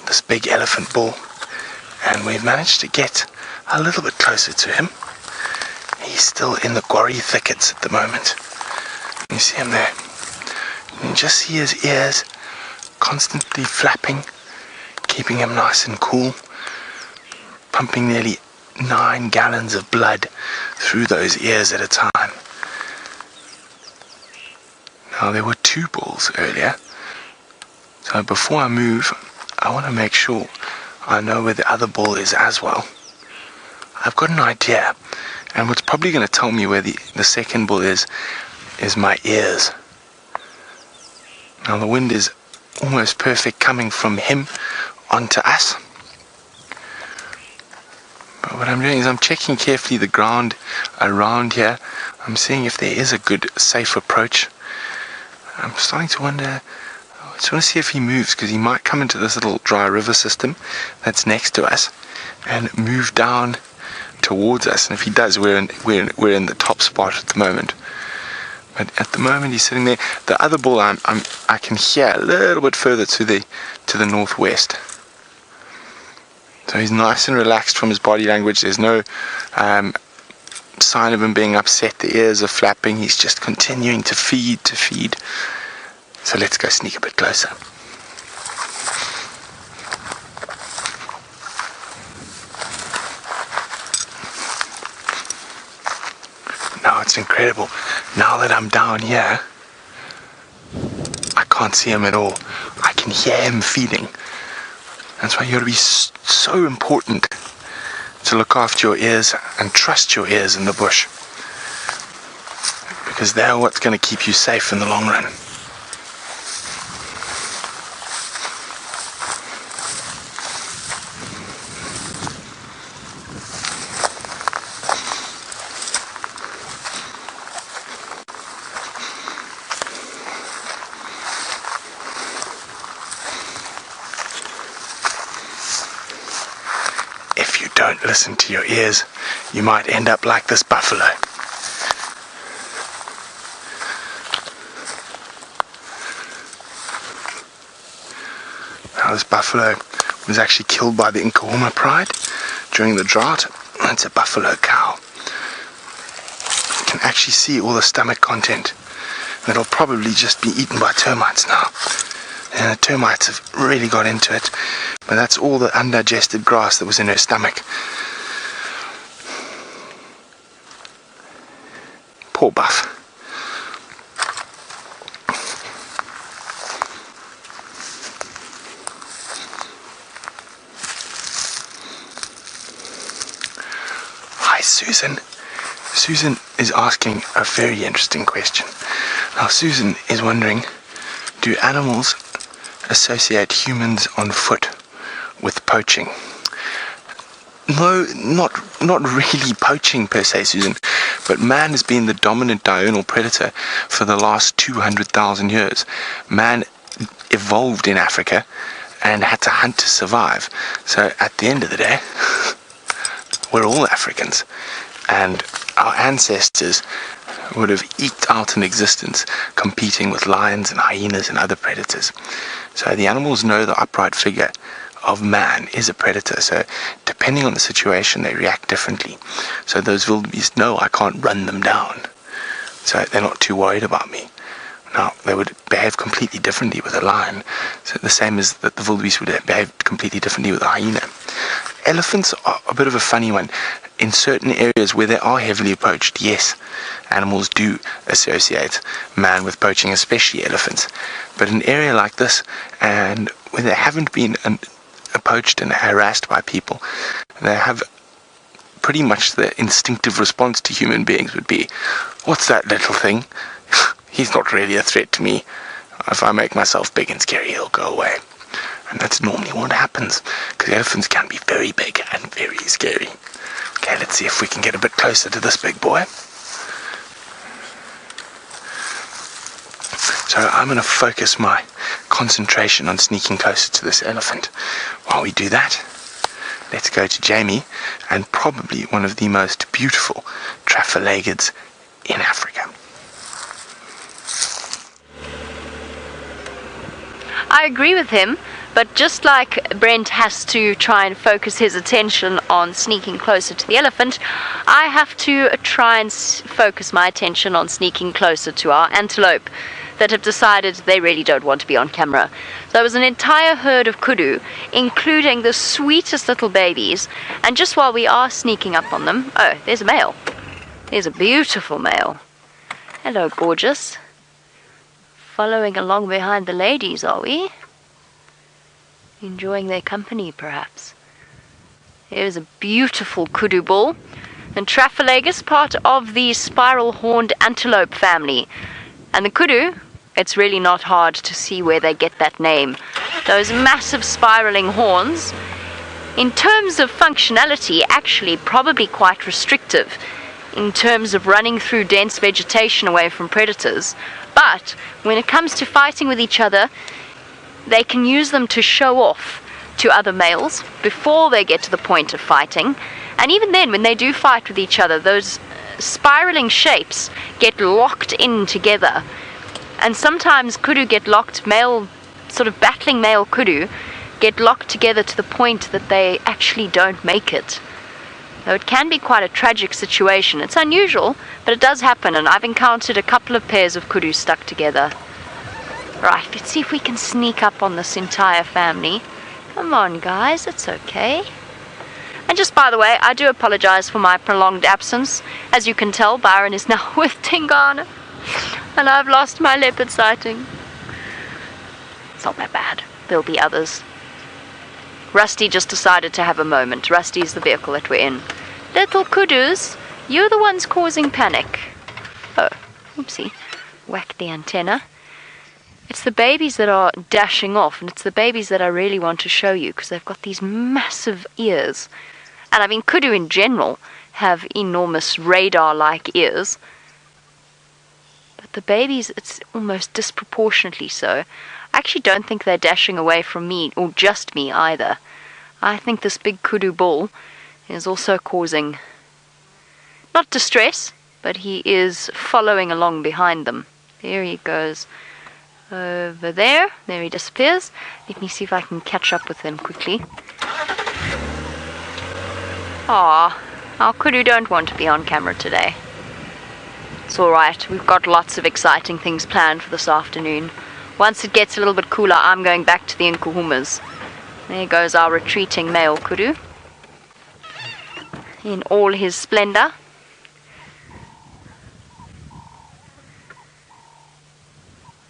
this big elephant bull. And we've managed to get a little bit closer to him. He's still in the quarry thickets at the moment. You see him there. You can just see his ears constantly flapping, keeping him nice and cool, pumping nearly 9 gallons of blood through those ears at a time. Now, there were 2 bulls earlier, so before I move, I want to make sure I know where the other bull is as well. I've got an idea, and what's probably going to tell me where the second bull is my ears. Now, the wind is almost perfect coming from him onto us. But what I'm doing is I'm checking carefully the ground around here. I'm seeing if there is a good, safe approach. I'm starting to wonder, I just want to see if he moves, because he might come into this little dry river system that's next to us and move down towards us. And if he does, we're in the top spot at the moment. But at the moment he's sitting there. The other bull I can hear a little bit further to the northwest. So he's nice and relaxed from his body language. There's no sign of him being upset. The ears are flapping. He's just continuing to feed. So let's go sneak a bit closer. Wow, it's incredible. Now that I'm down here, I can't see him at all. I can hear him feeding. That's why you gotta be so important to look after your ears and trust your ears in the bush. Because they're what's gonna keep you safe in the long run. If you don't listen to your ears, you might end up like this buffalo. Now, this buffalo was actually killed by the Nkahuma pride during the drought. It's a buffalo cow. You can actually see all the stomach content. It'll probably just be eaten by termites now. And the termites have really got into it. But that's all the undigested grass that was in her stomach. Poor buff. Hi, Susan. Susan is asking a very interesting question. Now, Susan is wondering, do animals associate humans on foot with poaching? No, not really poaching per se, Susan, but man has been the dominant diurnal predator for the last 200,000 years. Man evolved in Africa and had to hunt to survive. So at the end of the day, we're all Africans, and our ancestors would have eked out an existence competing with lions and hyenas and other predators. So the animals know the upright figure of man is a predator. So depending on the situation, they react differently. So those wildebeest know I can't run them down. So they're not too worried about me. Now, they would behave completely differently with a lion. So the same as that the wildebeest would behave completely differently with a hyena. Elephants are a bit of a funny one. In certain areas where they are heavily poached, yes, animals do associate man with poaching, especially elephants. But in an area like this, and where they haven't been poached and harassed by people, they have pretty much the instinctive response to human beings would be, what's that little thing? He's not really a threat to me. If I make myself big and scary, he'll go away. And that's normally what happens, because elephants can be very big and very scary. Okay, let's see if we can get a bit closer to this big boy. So I'm going to focus my concentration on sneaking closer to this elephant. While we do that, let's go to Jamie and probably one of the most beautiful trafalgarids in Africa. I agree with him, but just like Brent has to try and focus his attention on sneaking closer to the elephant, I have to try and focus my attention on sneaking closer to our antelope that have decided they really don't want to be on camera. There was an entire herd of kudu, including the sweetest little babies, and just while we are sneaking up on them, oh, there's a male. There's a beautiful male. Hello, gorgeous. Following along behind the ladies, are we? Enjoying their company, perhaps. Here's a beautiful kudu bull. And Trafalgar, part of the spiral-horned antelope family. And the kudu, it's really not hard to see where they get that name. Those massive spiraling horns, in terms of functionality, actually probably quite restrictive in terms of running through dense vegetation away from predators. But when it comes to fighting with each other, they can use them to show off to other males before they get to the point of fighting. And even then, when they do fight with each other, those spiraling shapes get locked in together. And sometimes kudu get locked, male, sort of battling male kudu, get locked together to the point that they actually don't make it. Though it can be quite a tragic situation. It's unusual, but it does happen, and I've encountered a couple of pairs of kudu stuck together. Right, let's see if we can sneak up on this entire family. Come on, guys, it's okay. And just by the way, I do apologize for my prolonged absence. As you can tell, Byron is now with Tingana, and I've lost my leopard sighting. It's not that bad. There'll be others. Rusty just decided to have a moment. Rusty's the vehicle that we're in. Little Kudus, you're the ones causing panic. Oh, oopsie. Whacked the antenna. It's the babies that are dashing off, and it's the babies that I really want to show you, because they've got these massive ears. And I mean, Kudu in general have enormous radar-like ears. But the babies, it's almost disproportionately so. I actually don't think they're dashing away from me, or just me either. I think this big Kudu bull is also causing, not distress, but he is following along behind them. There he goes. Over there. There he disappears. Let me see if I can catch up with them quickly. Ah, our Kudu don't want to be on camera today. It's alright, we've got lots of exciting things planned for this afternoon. Once it gets a little bit cooler, I'm going back to the Nkuhumas. There goes our retreating male Kudu, in all his splendor.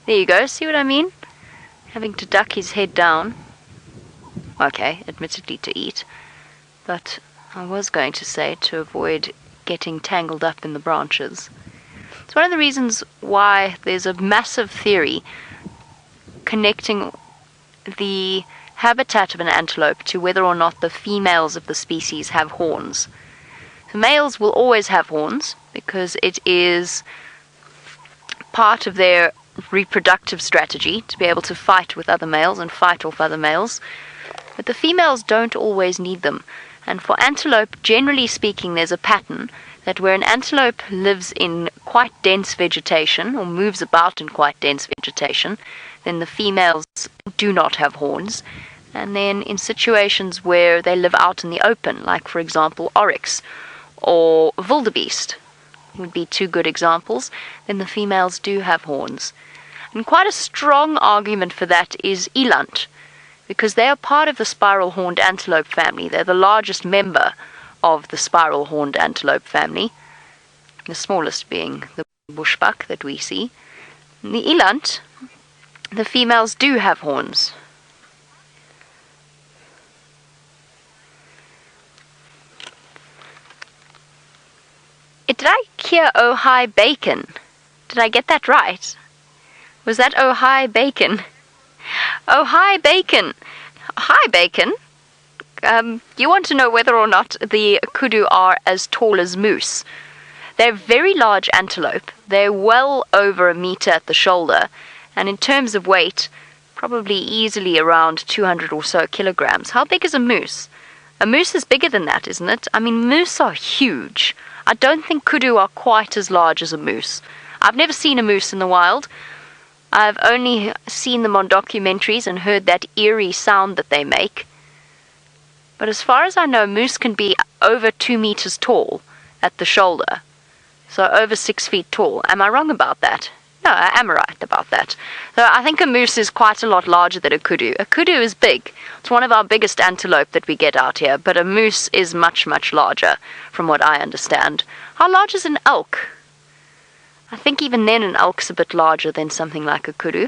There you go, see what I mean? Having to duck his head down. Okay, admittedly to eat. But I was going to say to avoid getting tangled up in the branches. It's one of the reasons why there's a massive theory connecting the habitat of an antelope to whether or not the females of the species have horns. The males will always have horns because it is part of their reproductive strategy to be able to fight with other males and fight off other males. But the females don't always need them. And for antelope, generally speaking, there's a pattern that where an antelope lives in quite dense vegetation or moves about in quite dense vegetation, then the females do not have horns. And then in situations where they live out in the open, like for example oryx or wildebeest would be two good examples, then the females do have horns. And quite a strong argument for that is eland, because they are part of the spiral-horned antelope family. They're the largest member of the spiral-horned antelope family, the smallest being the bushbuck that we see. In the eland, the females do have horns. Did I hear oh hi bacon? Did I get that right? Was that oh hi bacon? Oh hi bacon! Hi bacon! You want to know whether or not the kudu are as tall as moose. They're very large antelope. They're well over a meter at the shoulder, and in terms of weight, probably easily around 200 or so kilograms. How big is a moose? A moose is bigger than that, isn't it? I mean, moose are huge. I don't think kudu are quite as large as a moose. I've never seen a moose in the wild. I've only seen them on documentaries and heard that eerie sound that they make. But as far as I know, moose can be over 2 meters tall at the shoulder. So over 6 feet tall. Am I wrong about that? No, I am right about that. So I think a moose is quite a lot larger than a kudu. A kudu is big. It's one of our biggest antelope that we get out here, but a moose is much, much larger, from what I understand. How large is an elk? I think even then an elk's a bit larger than something like a kudu,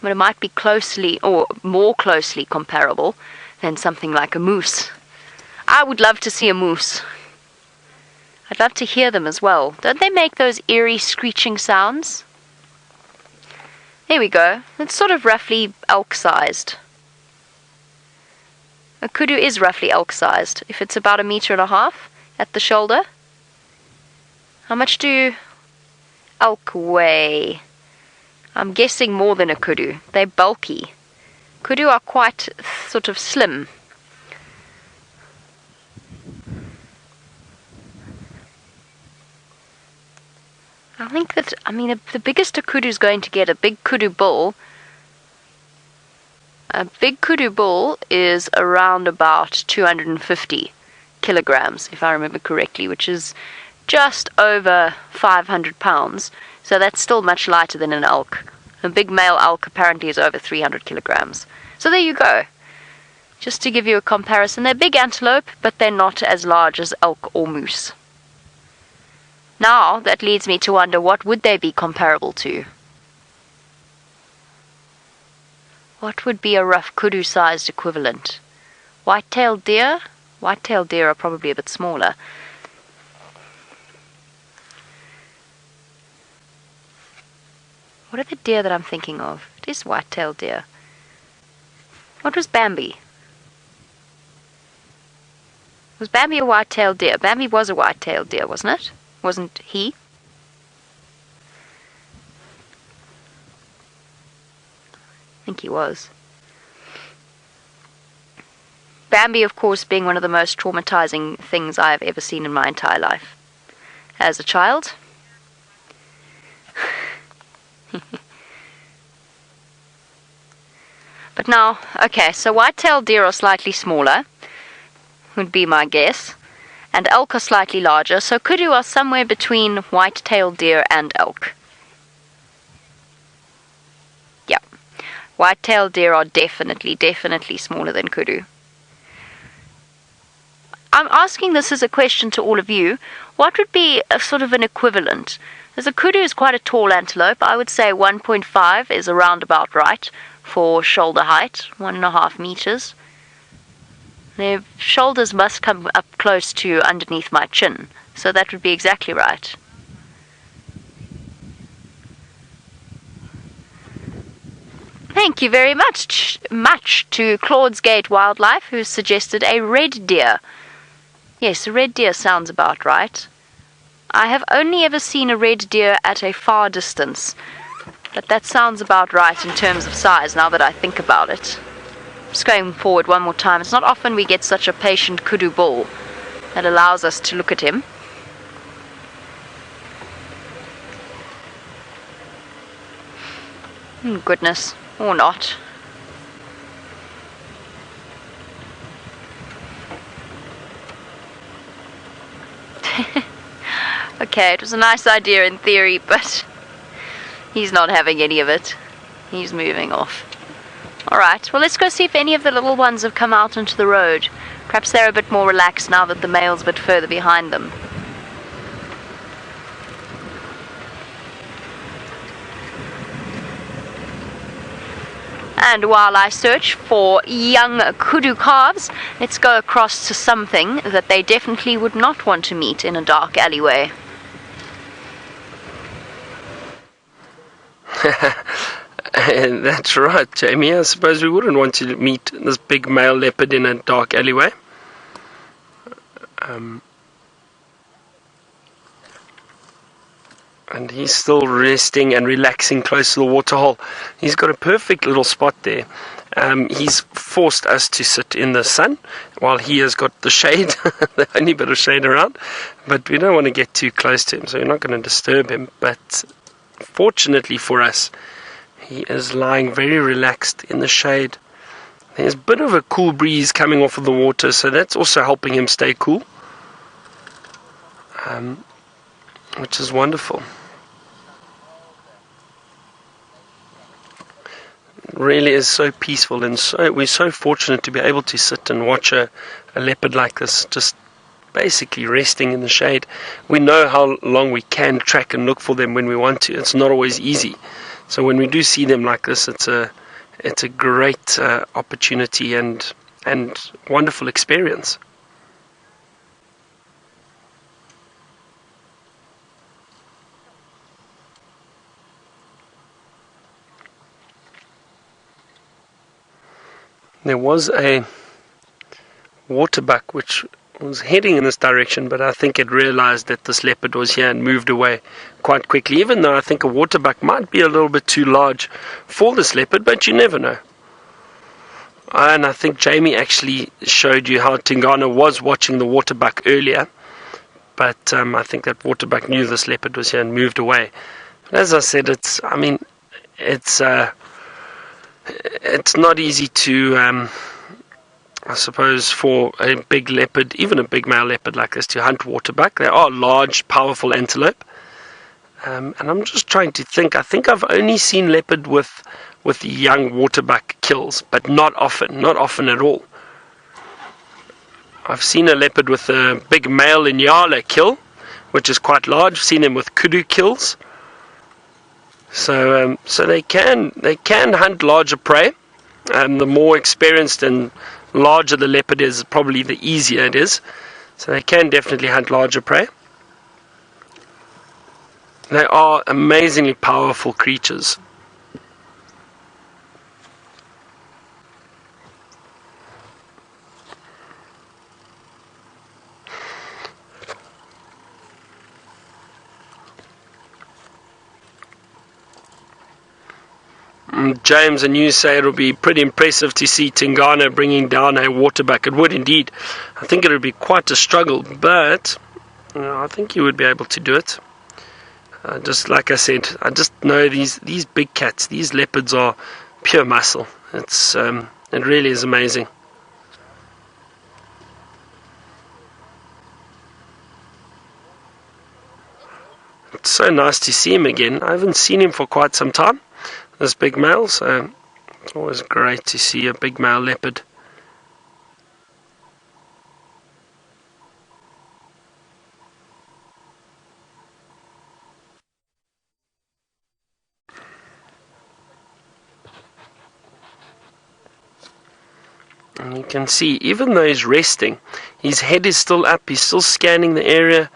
but it might be closely, or more closely comparable than something like a moose. I would love to see a moose. I'd love to hear them as well. Don't they make those eerie screeching sounds? There we go. It's sort of roughly elk-sized. A kudu is roughly elk-sized, if it's about 1.5 meters at the shoulder. How much do elk weigh? I'm guessing more than a kudu. They're bulky. Kudu are quite sort of slim. I think that, the biggest a kudu is going to get, a big kudu bull. A big kudu bull is around about 250 kilograms, if I remember correctly, which is just over 500 pounds. So that's still much lighter than an elk. A big male elk apparently is over 300 kilograms. So there you go. Just to give you a comparison, they're big antelope, but they're not as large as elk or moose. Now, that leads me to wonder, what would they be comparable to? What would be a rough kudu-sized equivalent? White-tailed deer? White-tailed deer are probably a bit smaller. What are the deer that I'm thinking of? It is white-tailed deer. What was Bambi? Was Bambi a white-tailed deer? Bambi was a white-tailed deer, wasn't it? Wasn't he? I think he was. Bambi, of course, being one of the most traumatizing things I have ever seen in my entire life. As a child. But now, okay, so white-tailed deer are slightly smaller, would be my guess. And elk are slightly larger, so kudu are somewhere between white-tailed deer and elk. Yeah. White-tailed deer are definitely smaller than kudu. I'm asking this as a question to all of you. What would be a sort of an equivalent? As a kudu is quite a tall antelope. I would say 1.5 is around about right for shoulder height, 1.5 meters. Their shoulders must come up close to underneath my chin, so that would be exactly right. Thank you very much to Claude's Gate Wildlife, who suggested a red deer. Yes, a red deer sounds about right. I have only ever seen a red deer at a far distance, but that sounds about right in terms of size now that I think about it. Just going forward one more time. It's not often we get such a patient kudu bull that allows us to look at him. Goodness, or not. Okay, it was a nice idea in theory, but he's not having any of it. He's moving off. Alright, well, let's go see if any of the little ones have come out into the road. Perhaps they're a bit more relaxed now that the male's a bit further behind them. And while I search for young kudu calves, let's go across to something that they definitely would not want to meet in a dark alleyway. That's right, Jamie. I suppose we wouldn't want to meet this big male leopard in a dark alleyway. And he's still resting and relaxing close to the waterhole. He's got a perfect little spot there. He's forced us to sit in the sun while he has got the shade, the only bit of shade around. But we don't want to get too close to him, so we're not going to disturb him. But fortunately for us, he is lying very relaxed in the shade. There's a bit of a cool breeze coming off of the water, so that's also helping him stay cool, which is wonderful. It really is so peaceful, and we're so fortunate to be able to sit and watch a leopard like this, just basically resting in the shade. We know how long we can track and look for them when we want to. It's not always easy. So when we do see them like this, it's a great opportunity and wonderful experience. There was a waterbuck which was heading in this direction, but I think it realized that this leopard was here and moved away quite quickly, even though I think a waterbuck might be a little bit too large for this leopard, but you never know. And I think Jamie actually showed you how Tingana was watching the waterbuck earlier, but I think that waterbuck knew this leopard was here and moved away. But as I said, it's not easy to I suppose for a big leopard, even a big male leopard like this, to hunt waterbuck. They are large, powerful antelope. And I'm just trying to think. I think I've only seen leopard with young waterbuck kills, but not often at all. I've seen a leopard with a big male Inyala kill, which is quite large. I've seen them with Kudu kills. So they can hunt larger prey. The more experienced and larger the leopard is, probably the easier it is. So they can definitely hunt larger prey. They are amazingly powerful creatures. James and you say it'll be pretty impressive to see Tingana bringing down a Waterbuck. It would indeed. I think it would be quite a struggle, but I think you would be able to do it. Just like I said, I just know these big cats, these leopards are pure muscle. It really is amazing. It's so nice to see him again. I haven't seen him for quite some time, this big male, so it's always great to see a big male leopard. And you can see, even though he's resting, his head is still up, he's still scanning the area,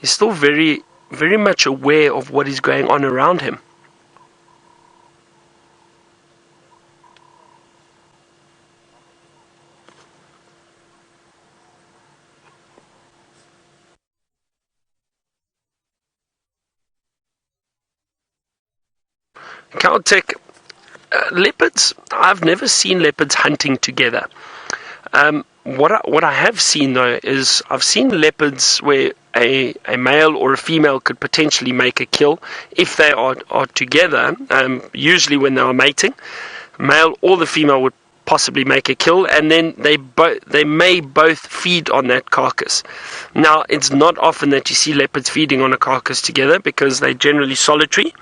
he's still very, very much aware of what is going on around him. Caltech, leopards, I've never seen leopards hunting together. What I have seen though is I've seen leopards where a male or a female could potentially make a kill if they are together, usually when they are mating. Male or the female would possibly make a kill, and then they may both feed on that carcass. Now, it's not often that you see leopards feeding on a carcass together because they're generally solitary.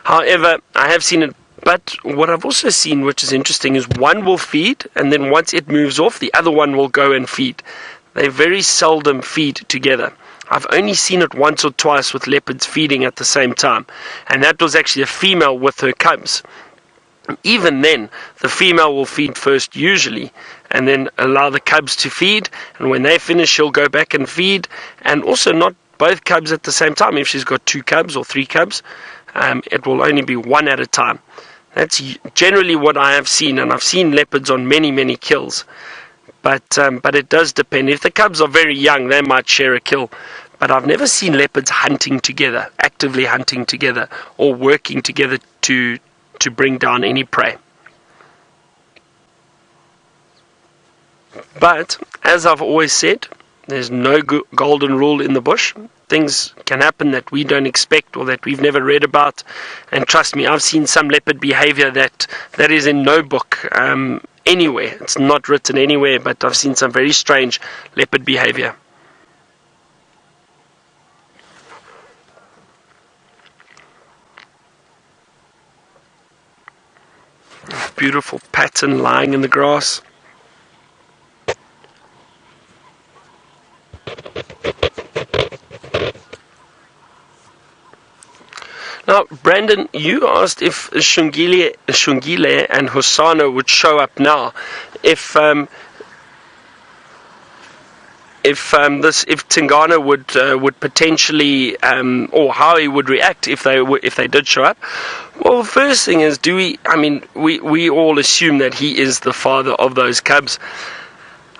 However, I have seen it. But what I've also seen, which is interesting, is one will feed, and then once it moves off, the other one will go and feed. They very seldom feed together. I've only seen it once or twice with leopards feeding at the same time, and that was actually a female with her cubs. Even then, the female will feed first usually, and then allow the cubs to feed, and when they finish, she'll go back and feed, and also not both cubs at the same time. If she's got 2 cubs or 3 cubs, it will only be one at a time. That's generally what I have seen, and I've seen leopards on many, many kills. But it does depend. If the cubs are very young, they might share a kill. But I've never seen leopards hunting together, actively hunting together, or working together to bring down any prey. But, as I've always said, there's no golden rule in the bush. Things can happen that we don't expect or that we've never read about. And trust me, I've seen some leopard behavior that is in no book anywhere. It's not written anywhere, but I've seen some very strange leopard behavior. Beautiful pattern lying in the grass. Now, Brandon, you asked if Shungile and Hosana would show up now. If Tingana would potentially, or how he would react if they did show up. Well, the first thing is, we all assume that he is the father of those cubs.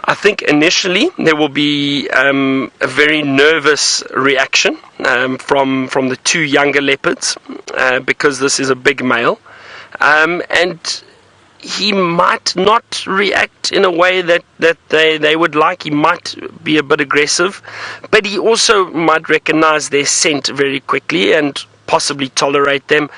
I think initially there will be a very nervous reaction from the 2 younger leopards because this is a big male, and he might not react in a way that they would like. He might be a bit aggressive, but he also might recognize their scent very quickly and possibly tolerate them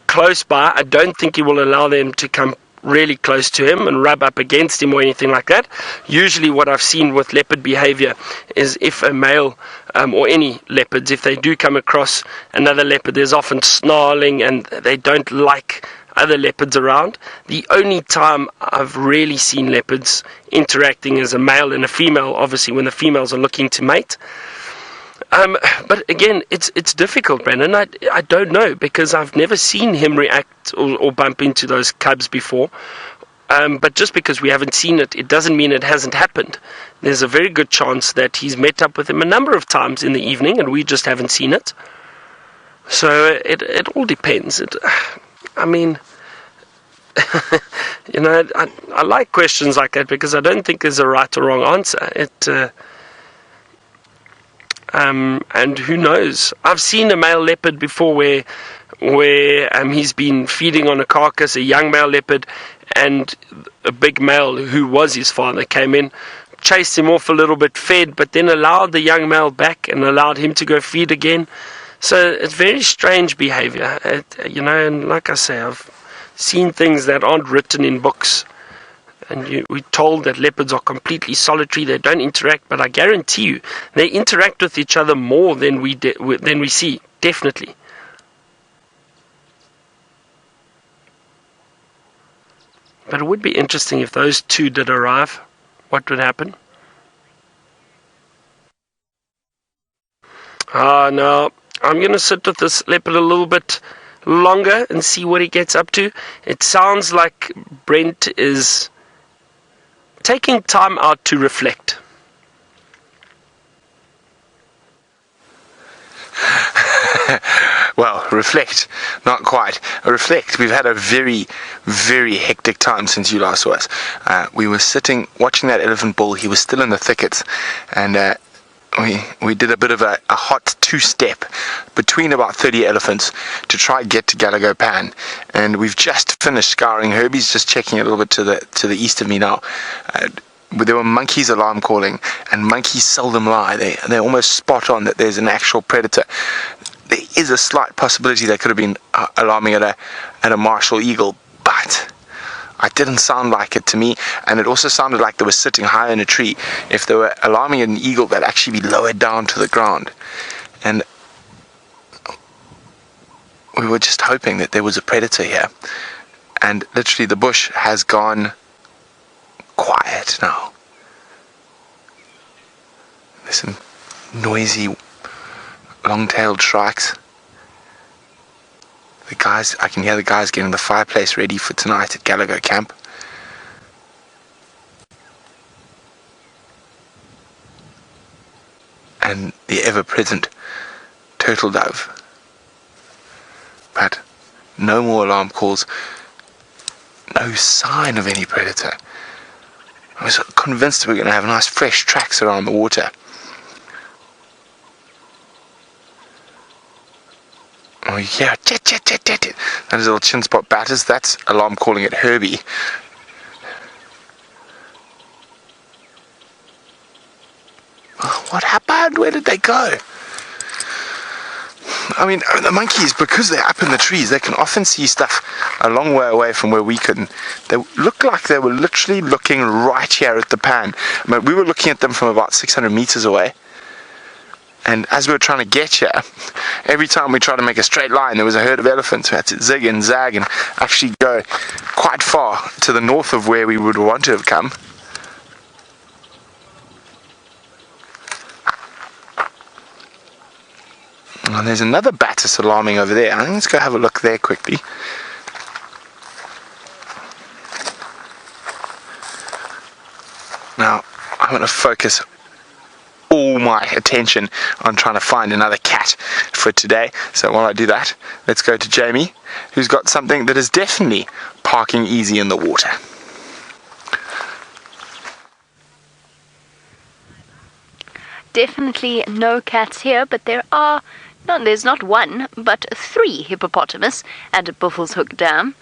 close by. I don't think he will allow them to come really close to him and rub up against him or anything like that. Usually what I've seen with leopard behavior is if a male or any leopards, if they do come across another leopard, there's often snarling and they don't like other leopards around. The only time I've really seen leopards interacting is a male and a female, obviously when the females are looking to mate. But again, it's difficult, Brandon. I don't know, because I've never seen him react or bump into those cubs before. But just because we haven't seen it, it doesn't mean it hasn't happened. There's a very good chance that he's met up with him a number of times in the evening and we just haven't seen it. So it all depends. I mean, you know, I like questions like that because I don't think there's a right or wrong answer. And who knows? I've seen a male leopard before where he's been feeding on a carcass, a young male leopard, and a big male who was his father came in, chased him off a little bit, fed, but then allowed the young male back and allowed him to go feed again. So it's very strange behavior, you know, and like I say, I've seen things that aren't written in books. And we're told that leopards are completely solitary, they don't interact, but I guarantee you, they interact with each other more than we see, definitely. But it would be interesting if those two did arrive. What would happen? No, I'm going to sit with this leopard a little bit longer and see what he gets up to. It sounds like Brent is taking time out to reflect. Well, reflect, not quite. Reflect, we've had a very, very hectic time since you last saw us. We were sitting, watching that elephant bull. He was still in the thickets, and we did a bit of a hot two-step between about 30 elephants to try and get to Galago Pan. And we've just finished scouring. Herbie's just checking a little bit to the east of me now. There were monkeys alarm calling, and monkeys seldom lie. They're almost spot on that there's an actual predator. There is a slight possibility they could have been alarming at a martial eagle, but it didn't sound like it to me, and it also sounded like they were sitting high in a tree. If they were alarming an eagle, they'd actually be lowered down to the ground. And we were just hoping that there was a predator here. And literally the bush has gone quiet now. There's some noisy long-tailed shrikes. I can hear the guys getting the fireplace ready for tonight at Galago Camp. And the ever-present turtle dove. But no more alarm calls. No sign of any predator. I was convinced we were going to have nice fresh tracks around the water. Oh yeah, tit. That is little chin spot batters. That's alarm calling at Herbie. Oh, what happened? Where did they go? I mean, the monkeys, because they're up in the trees, they can often see stuff a long way away from where we couldn't. They looked like they were literally looking right here at the pan. I mean, we were looking at them from about 600 meters away. And as we were trying to get here, every time we tried to make a straight line, there was a herd of elephants. We had to zig and zag and actually go quite far to the north of where we would want to have come. And there's another batis alarming over there. I think let's go have a look there quickly. Now, I'm going to focus all my attention on trying to find another cat for today. So while I do that, let's go to Jamie, who's got something that is definitely parking easy in the water. Definitely no cats here, but there's not one, but 3 hippopotamus and a Buffelshoek Hook Dam.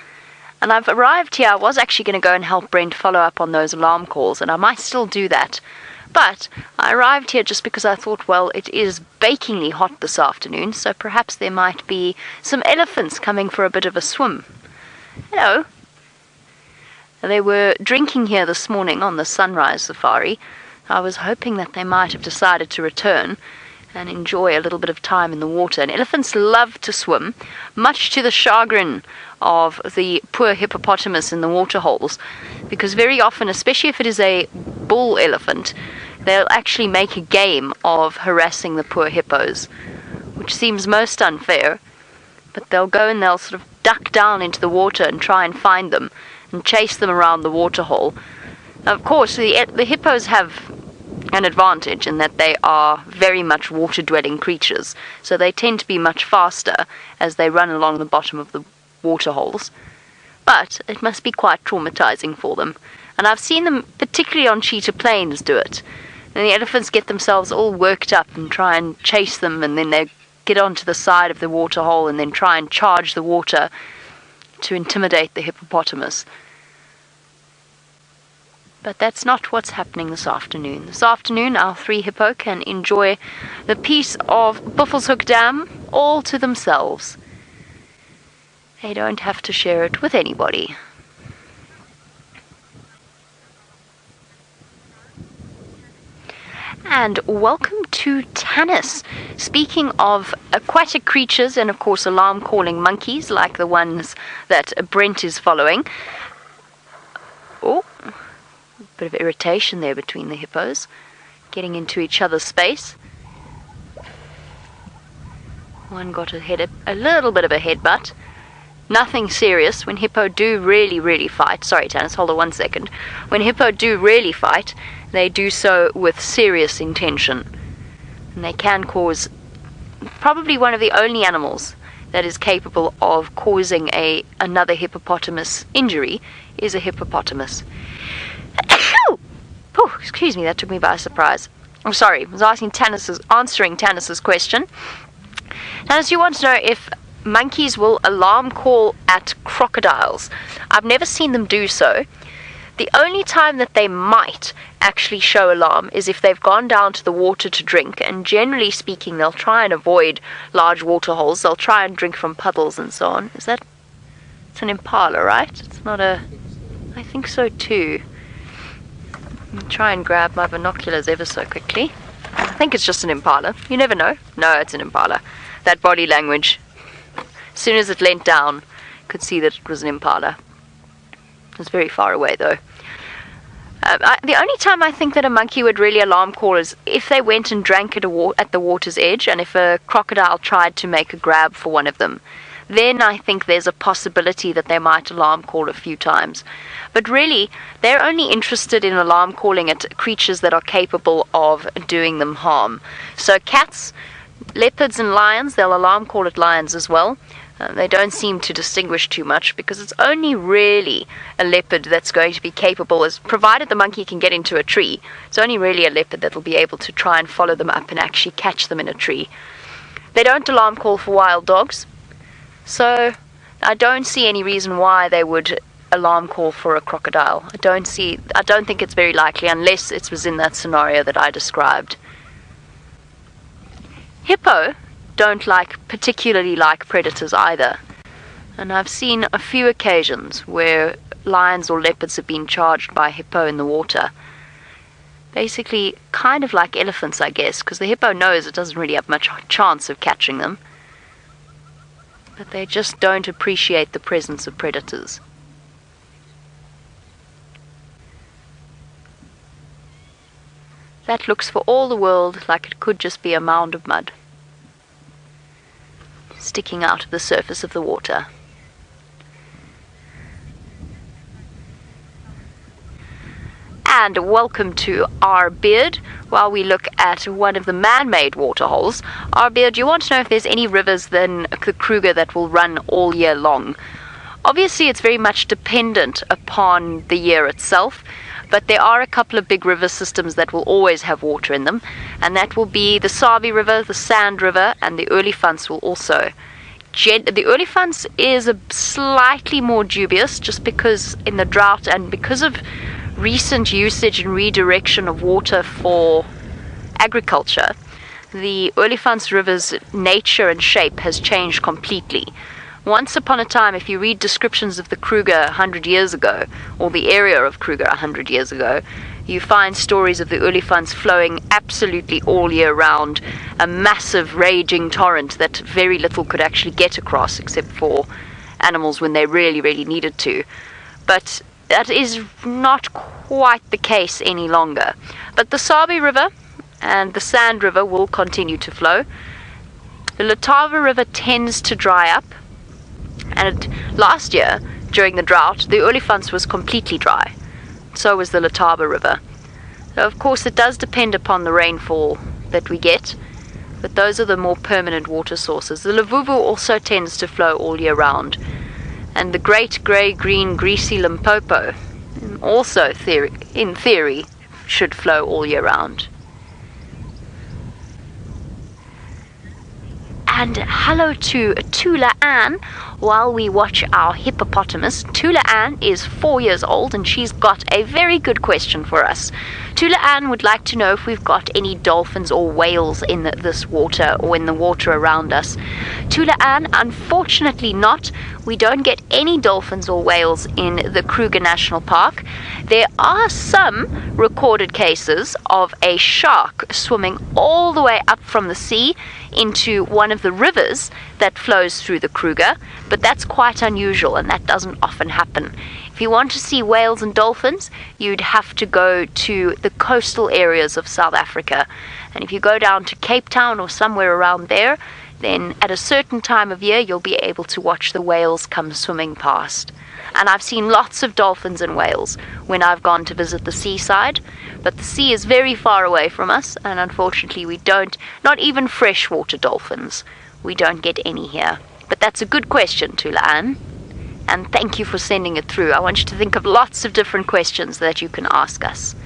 And I've arrived here. I was actually going to go and help Brent follow up on those alarm calls, and I might still do that. But I arrived here just because I thought, well, it is bakingly hot this afternoon, so perhaps there might be some elephants coming for a bit of a swim. Hello. They were drinking here this morning on the sunrise safari. I was hoping that they might have decided to return, and enjoy a little bit of time in the water. And elephants love to swim, much to the chagrin of the poor hippopotamus in the water holes, because very often, especially if it is a bull elephant, they'll actually make a game of harassing the poor hippos, which seems most unfair. But they'll go and they'll sort of duck down into the water and try and find them and chase them around the water hole. Now, of course, the hippos have an advantage in that they are very much water-dwelling creatures, so they tend to be much faster as they run along the bottom of the water holes. But it must be quite traumatizing for them, and I've seen them, particularly on cheetah plains, do it. And the elephants get themselves all worked up and try and chase them, and then they get onto the side of the water hole and then try and charge the water to intimidate the hippopotamus. But that's not what's happening this afternoon. This afternoon, our 3 hippo can enjoy the piece of Buffelshoek Dam all to themselves. They don't have to share it with anybody. And welcome to Tanis. Speaking of aquatic creatures and, of course, alarm-calling monkeys like the ones that Brent is following. Oh, a bit of irritation there between the hippos, getting into each other's space. One got a little bit of a headbutt. Nothing serious. When hippo do really fight, sorry Tanis, hold on 1 second. When hippo do really fight, they do so with serious intention. And they can cause, probably one of the only animals that is capable of causing another hippopotamus injury is a hippopotamus. Oh, excuse me, that took me by surprise. I'm sorry, I was answering Tanis's question. Tanis, you want to know if monkeys will alarm call at crocodiles. I've never seen them do so. The only time that they might actually show alarm is if they've gone down to the water to drink, and generally speaking they'll try and avoid large water holes. They'll try and drink from puddles and so on. It's an impala, right? It's not a... I think so too. Let me try and grab my binoculars ever so quickly. I think it's just an impala. You never know. No, it's an impala. That body language. As soon as it leant down, could see that it was an impala. It was very far away though. The only time I think that a monkey would really alarm call is if they went and drank at the water's edge, and if a crocodile tried to make a grab for one of them. Then I think there's a possibility that they might alarm call a few times. But really, they're only interested in alarm calling at creatures that are capable of doing them harm. So cats, leopards and lions, they'll alarm call at lions as well. They don't seem to distinguish too much, because it's only really a leopard that's going to be capable, provided the monkey can get into a tree, it's only really a leopard that will be able to try and follow them up and actually catch them in a tree. They don't alarm call for wild dogs, so I don't see any reason why they would alarm call for a crocodile. I don't think it's very likely, unless it was in that scenario that I described. Hippo don't particularly like predators either, and I've seen a few occasions where lions or leopards have been charged by hippo in the water. Basically kind of like elephants, I guess, because the hippo knows it doesn't really have much chance of catching them, but they just don't appreciate the presence of predators. That looks for all the world like it could just be a mound of mud sticking out of the surface of the water. And welcome to our beard. While we look at one of the man-made water holes, our beard, you want to know if there's any rivers than the Kruger that will run all year long. Obviously, it's very much dependent upon the year itself, but there are a couple of big river systems that will always have water in them, and that will be the Sabi River, the Sand River, and the Olifants will also. The Olifants is a slightly more dubious, just because in the drought and because of recent usage and redirection of water for agriculture, the Olifants River's nature and shape has changed completely. Once upon a time, if you read descriptions of the Kruger 100 years ago, or the area of Kruger 100 years ago, You find stories of the olifants flowing absolutely all year round, a massive raging torrent that very little could actually get across except for animals when they really, really needed to. But that is not quite the case any longer. But the Sabi River and the Sand River will continue to flow. The Letaba River tends to dry up, and last year, during the drought, the olifants was completely dry. So was the Letaba River. So of course it does depend upon the rainfall that we get, but those are the more permanent water sources. The Lavuvu also tends to flow all year round, and the great grey-green greasy Limpopo also, in theory, should flow all year round. And hello to Tula Ann while we watch our hippopotamus. Tula Ann is 4 years old and she's got a very good question for us. Tula Ann would like to know if we've got any dolphins or whales in this water or in the water around us. Tula Ann, unfortunately not. We don't get any dolphins or whales in the Kruger National Park. There are some recorded cases of a shark swimming all the way up from the sea into one of the rivers that flows through the Kruger, but that's quite unusual and that doesn't often happen. If you want to see whales and dolphins, you'd have to go to the coastal areas of South Africa. And if you go down to Cape Town or somewhere around there, then at a certain time of year you'll be able to watch the whales come swimming past. And I've seen lots of dolphins and whales when I've gone to visit the seaside, but the sea is very far away from us, and unfortunately we don't, not even freshwater dolphins, we don't get any here. But that's a good question, Tula Ann, and thank you for sending it through. I want you to think of lots of different questions that you can ask us.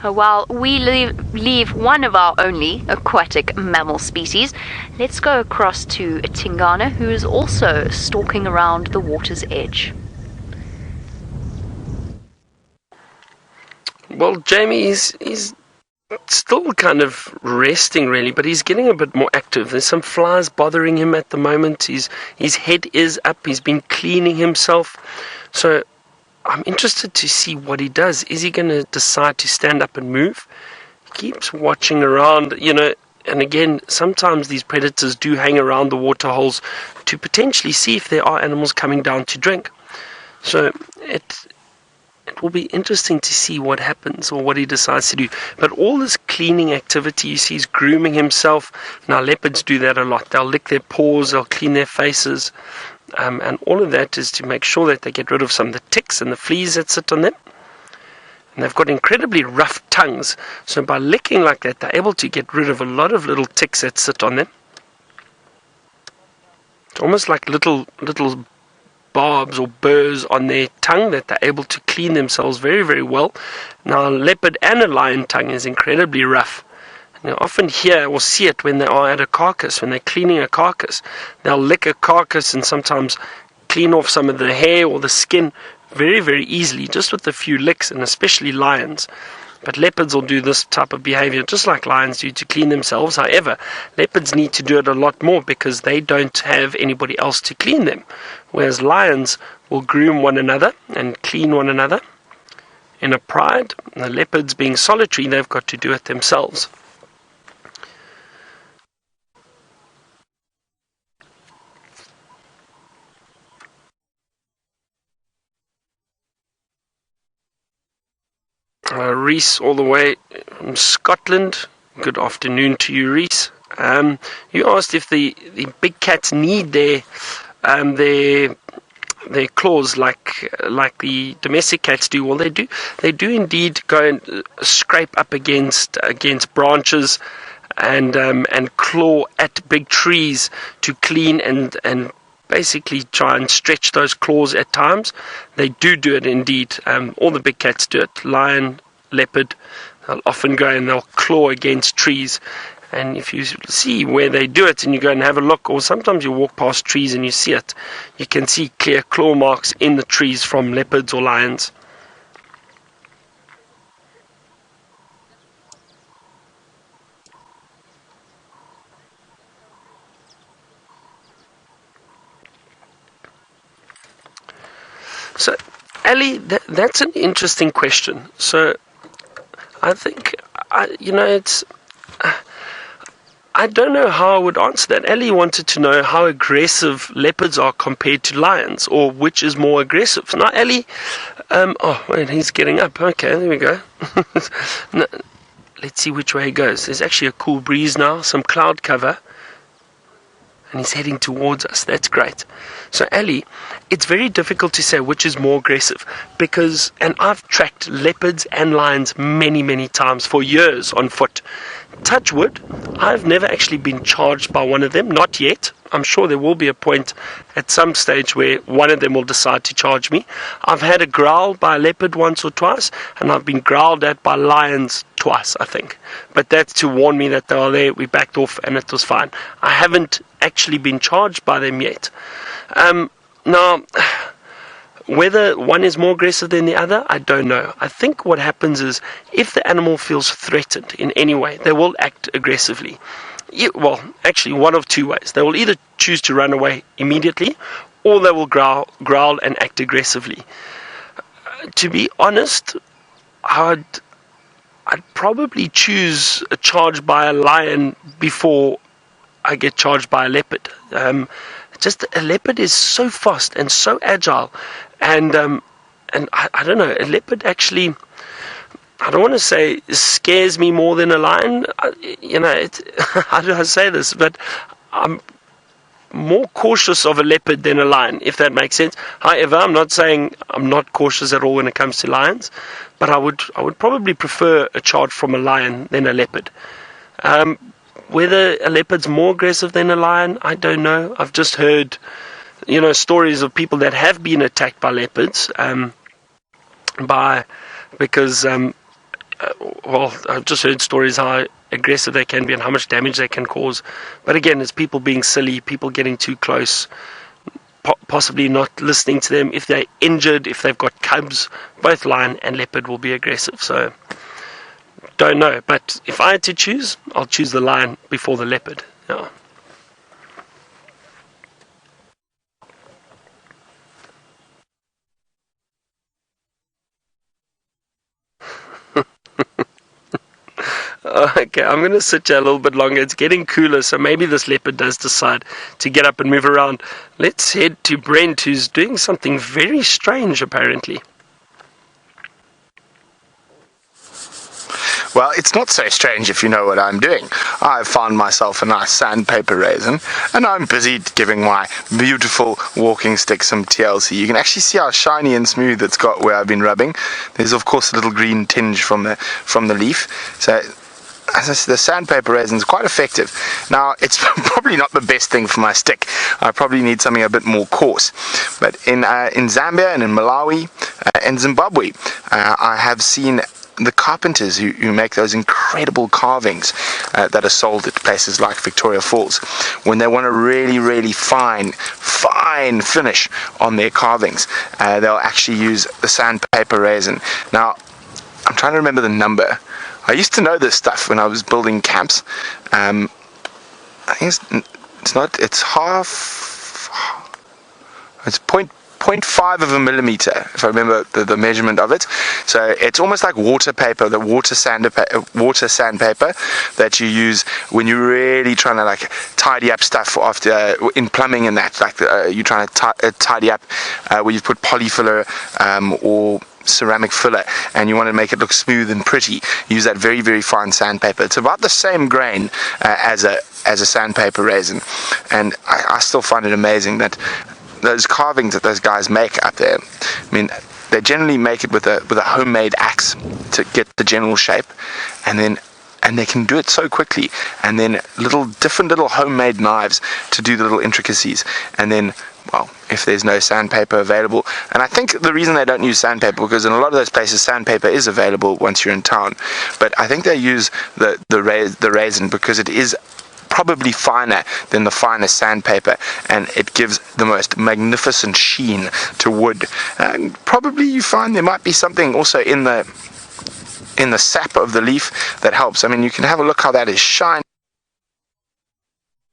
While we leave one of our only aquatic mammal species, let's go across to Tingana, who is also stalking around the water's edge. Well, Jamie, he's still kind of resting, really, but he's getting a bit more active. There's some flies bothering him at the moment. His head is up. He's been cleaning himself. So I'm interested to see what he does. Is he going to decide to stand up and move? He keeps watching around, and again, sometimes these predators do hang around the water holes to potentially see if there are animals coming down to drink. So it will be interesting to see what happens or what he decides to do. But all this cleaning activity, you see, he's grooming himself. Now, leopards do that a lot. They'll lick their paws, they'll clean their faces. And all of that is to make sure that they get rid of some of the ticks and the fleas that sit on them. And they've got incredibly rough tongues, so by licking like that, they're able to get rid of a lot of little ticks that sit on them. It's almost like little barbs or burrs on their tongue that they're able to clean themselves very, very well. Now, a leopard and a lion tongue is incredibly rough. You often hear or see it when they are at a carcass, when they're cleaning a carcass. They'll lick a carcass and sometimes clean off some of the hair or the skin very, very easily, just with a few licks, and especially lions. But leopards will do this type of behavior just like lions do to clean themselves. However, leopards need to do it a lot more because they don't have anybody else to clean them, whereas lions will groom one another and clean one another. In a pride, the leopards being solitary, they've got to do it themselves. Reese, all the way from Scotland. Good afternoon to you, Reese. You asked if the big cats need their claws like the domestic cats do. Well, they do. They do indeed go and scrape up against branches and claw at big trees to clean and basically try and stretch those claws at times. They do it indeed. All the big cats do it. Lion, leopard, they'll often go and they'll claw against trees. And if you see where they do it and you go and have a look, or sometimes you walk past trees and you see it, you can see clear claw marks in the trees from leopards or lions. Ellie, that's an interesting question. So I think, it's... I don't know how I would answer that. Ellie wanted to know how aggressive leopards are compared to lions, or which is more aggressive. Now, Ellie, wait, he's getting up. Okay, there we go. No, let's see which way he goes. There's actually a cool breeze now, some cloud cover, and he's heading towards us. That's great. So, Ellie, it's very difficult to say which is more aggressive because, and I've tracked leopards and lions many, many times for years on foot. Touch wood, I've never actually been charged by one of them, not yet. I'm sure there will be a point at some stage where one of them will decide to charge me. I've had a growl by a leopard once or twice, and I've been growled at by lions twice, I think. But that's to warn me that they are there. We backed off and it was fine. I haven't actually been charged by them yet. Now, whether one is more aggressive than the other, I don't know. I think what happens is if the animal feels threatened in any way, they will act aggressively. Well, actually, one of two ways. They will either choose to run away immediately, or they will growl and act aggressively. To be honest, I'd probably choose a charge by a lion before I get charged by a leopard. Just a leopard is so fast and so agile, and I don't know, a leopard actually, I don't want to say scares me more than a lion. How do I say this? But I'm more cautious of a leopard than a lion, if that makes sense. However, I'm not saying I'm not cautious at all when it comes to lions, but I would probably prefer a charge from a lion than a leopard. Whether a leopard's more aggressive than a lion, I don't know. I've just heard, stories of people that have been attacked by leopards, because I've just heard stories how aggressive they can be and how much damage they can cause. But again, it's people being silly, people getting too close, possibly not listening to them. If they're injured, if they've got cubs, both lion and leopard will be aggressive. So, don't know. But if I had to choose, I'll choose the lion before the leopard. Yeah. Okay, I'm going to sit here a little bit longer. It's getting cooler, so maybe this leopard does decide to get up and move around. Let's head to Brent, who's doing something very strange, apparently. Well, it's not so strange if you know what I'm doing. I've found myself a nice sandpaper raisin, and I'm busy giving my beautiful walking stick some TLC. You can actually see how shiny and smooth it's got where I've been rubbing. There's of course a little green tinge from the leaf. So as I said, the sandpaper raisin is quite effective. Now, it's probably not the best thing for my stick. I probably need something a bit more coarse. But in Zambia and in Malawi and Zimbabwe, I have seen the carpenters who make those incredible carvings that are sold at places like Victoria Falls, when they want a really, really fine finish on their carvings, they'll actually use the sandpaper raisin. Now, I'm trying to remember the number. I used to know this stuff when I was building camps. I think it's half, it's 0.5 of a millimeter, if I remember the measurement of it. So it's almost like water paper, the water sandpaper that you use when you're really trying to like tidy up stuff after in plumbing and that, like you're trying to tidy up where you've put polyfiller or ceramic filler and you want to make it look smooth and pretty. Use that very, very fine sandpaper. It's about the same grain as a sandpaper raisin, and I still find it amazing that those carvings that those guys make up there, I mean, they generally make it with a homemade axe to get the general shape, and they can do it so quickly, and then different little homemade knives to do the little intricacies, and then, well, if there's no sandpaper available, and I think the reason they don't use sandpaper, because in a lot of those places sandpaper is available once you're in town, but I think they use the raisin because it is probably finer than the finest sandpaper, and it gives the most magnificent sheen to wood. And probably you find there might be something also in the sap of the leaf that helps. I mean, you can have a look how that is shining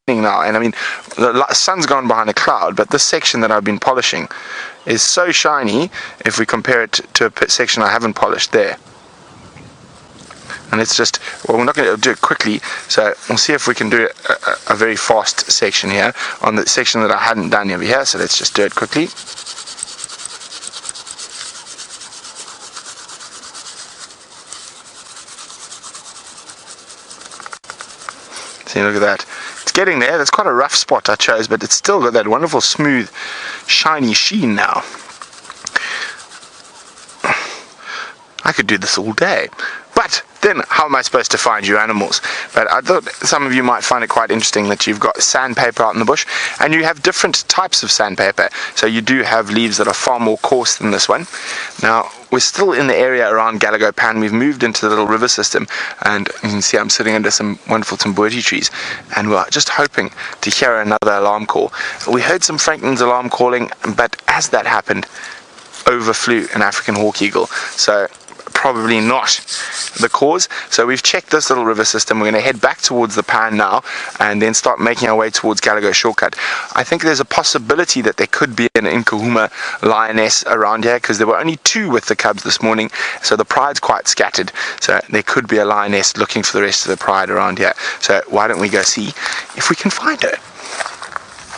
now, and I mean the sun's gone behind a cloud, but this section that I've been polishing, is so shiny if we compare it to a section I haven't polished there. And it's just, well, we're not going to do it quickly, so we'll see if we can do a very fast section here on the section that I hadn't done over here. So let's just do it quickly. See, look at that. It's getting there. That's quite a rough spot I chose, but it's still got that wonderful, smooth, shiny sheen now. I could do this all day. But then, how am I supposed to find you animals? But I thought some of you might find it quite interesting that you've got sandpaper out in the bush, and you have different types of sandpaper. So you do have leaves that are far more coarse than this one. Now, we're still in the area around Galago Pan. We've moved into the little river system, and you can see I'm sitting under some wonderful Timbuti trees, and we're just hoping to hear another alarm call. We heard some Franklin's alarm calling, but as that happened, overflew an African hawk eagle. So probably not the cause. So we've checked this little river system. We're going to head back towards the pan now and then start making our way towards Galago Shortcut. I think there's a possibility that there could be an Nkahuma lioness around here, because there were only 2 with the cubs this morning, so the pride's quite scattered. So there could be a lioness looking for the rest of the pride around here. So why don't we go see if we can find her?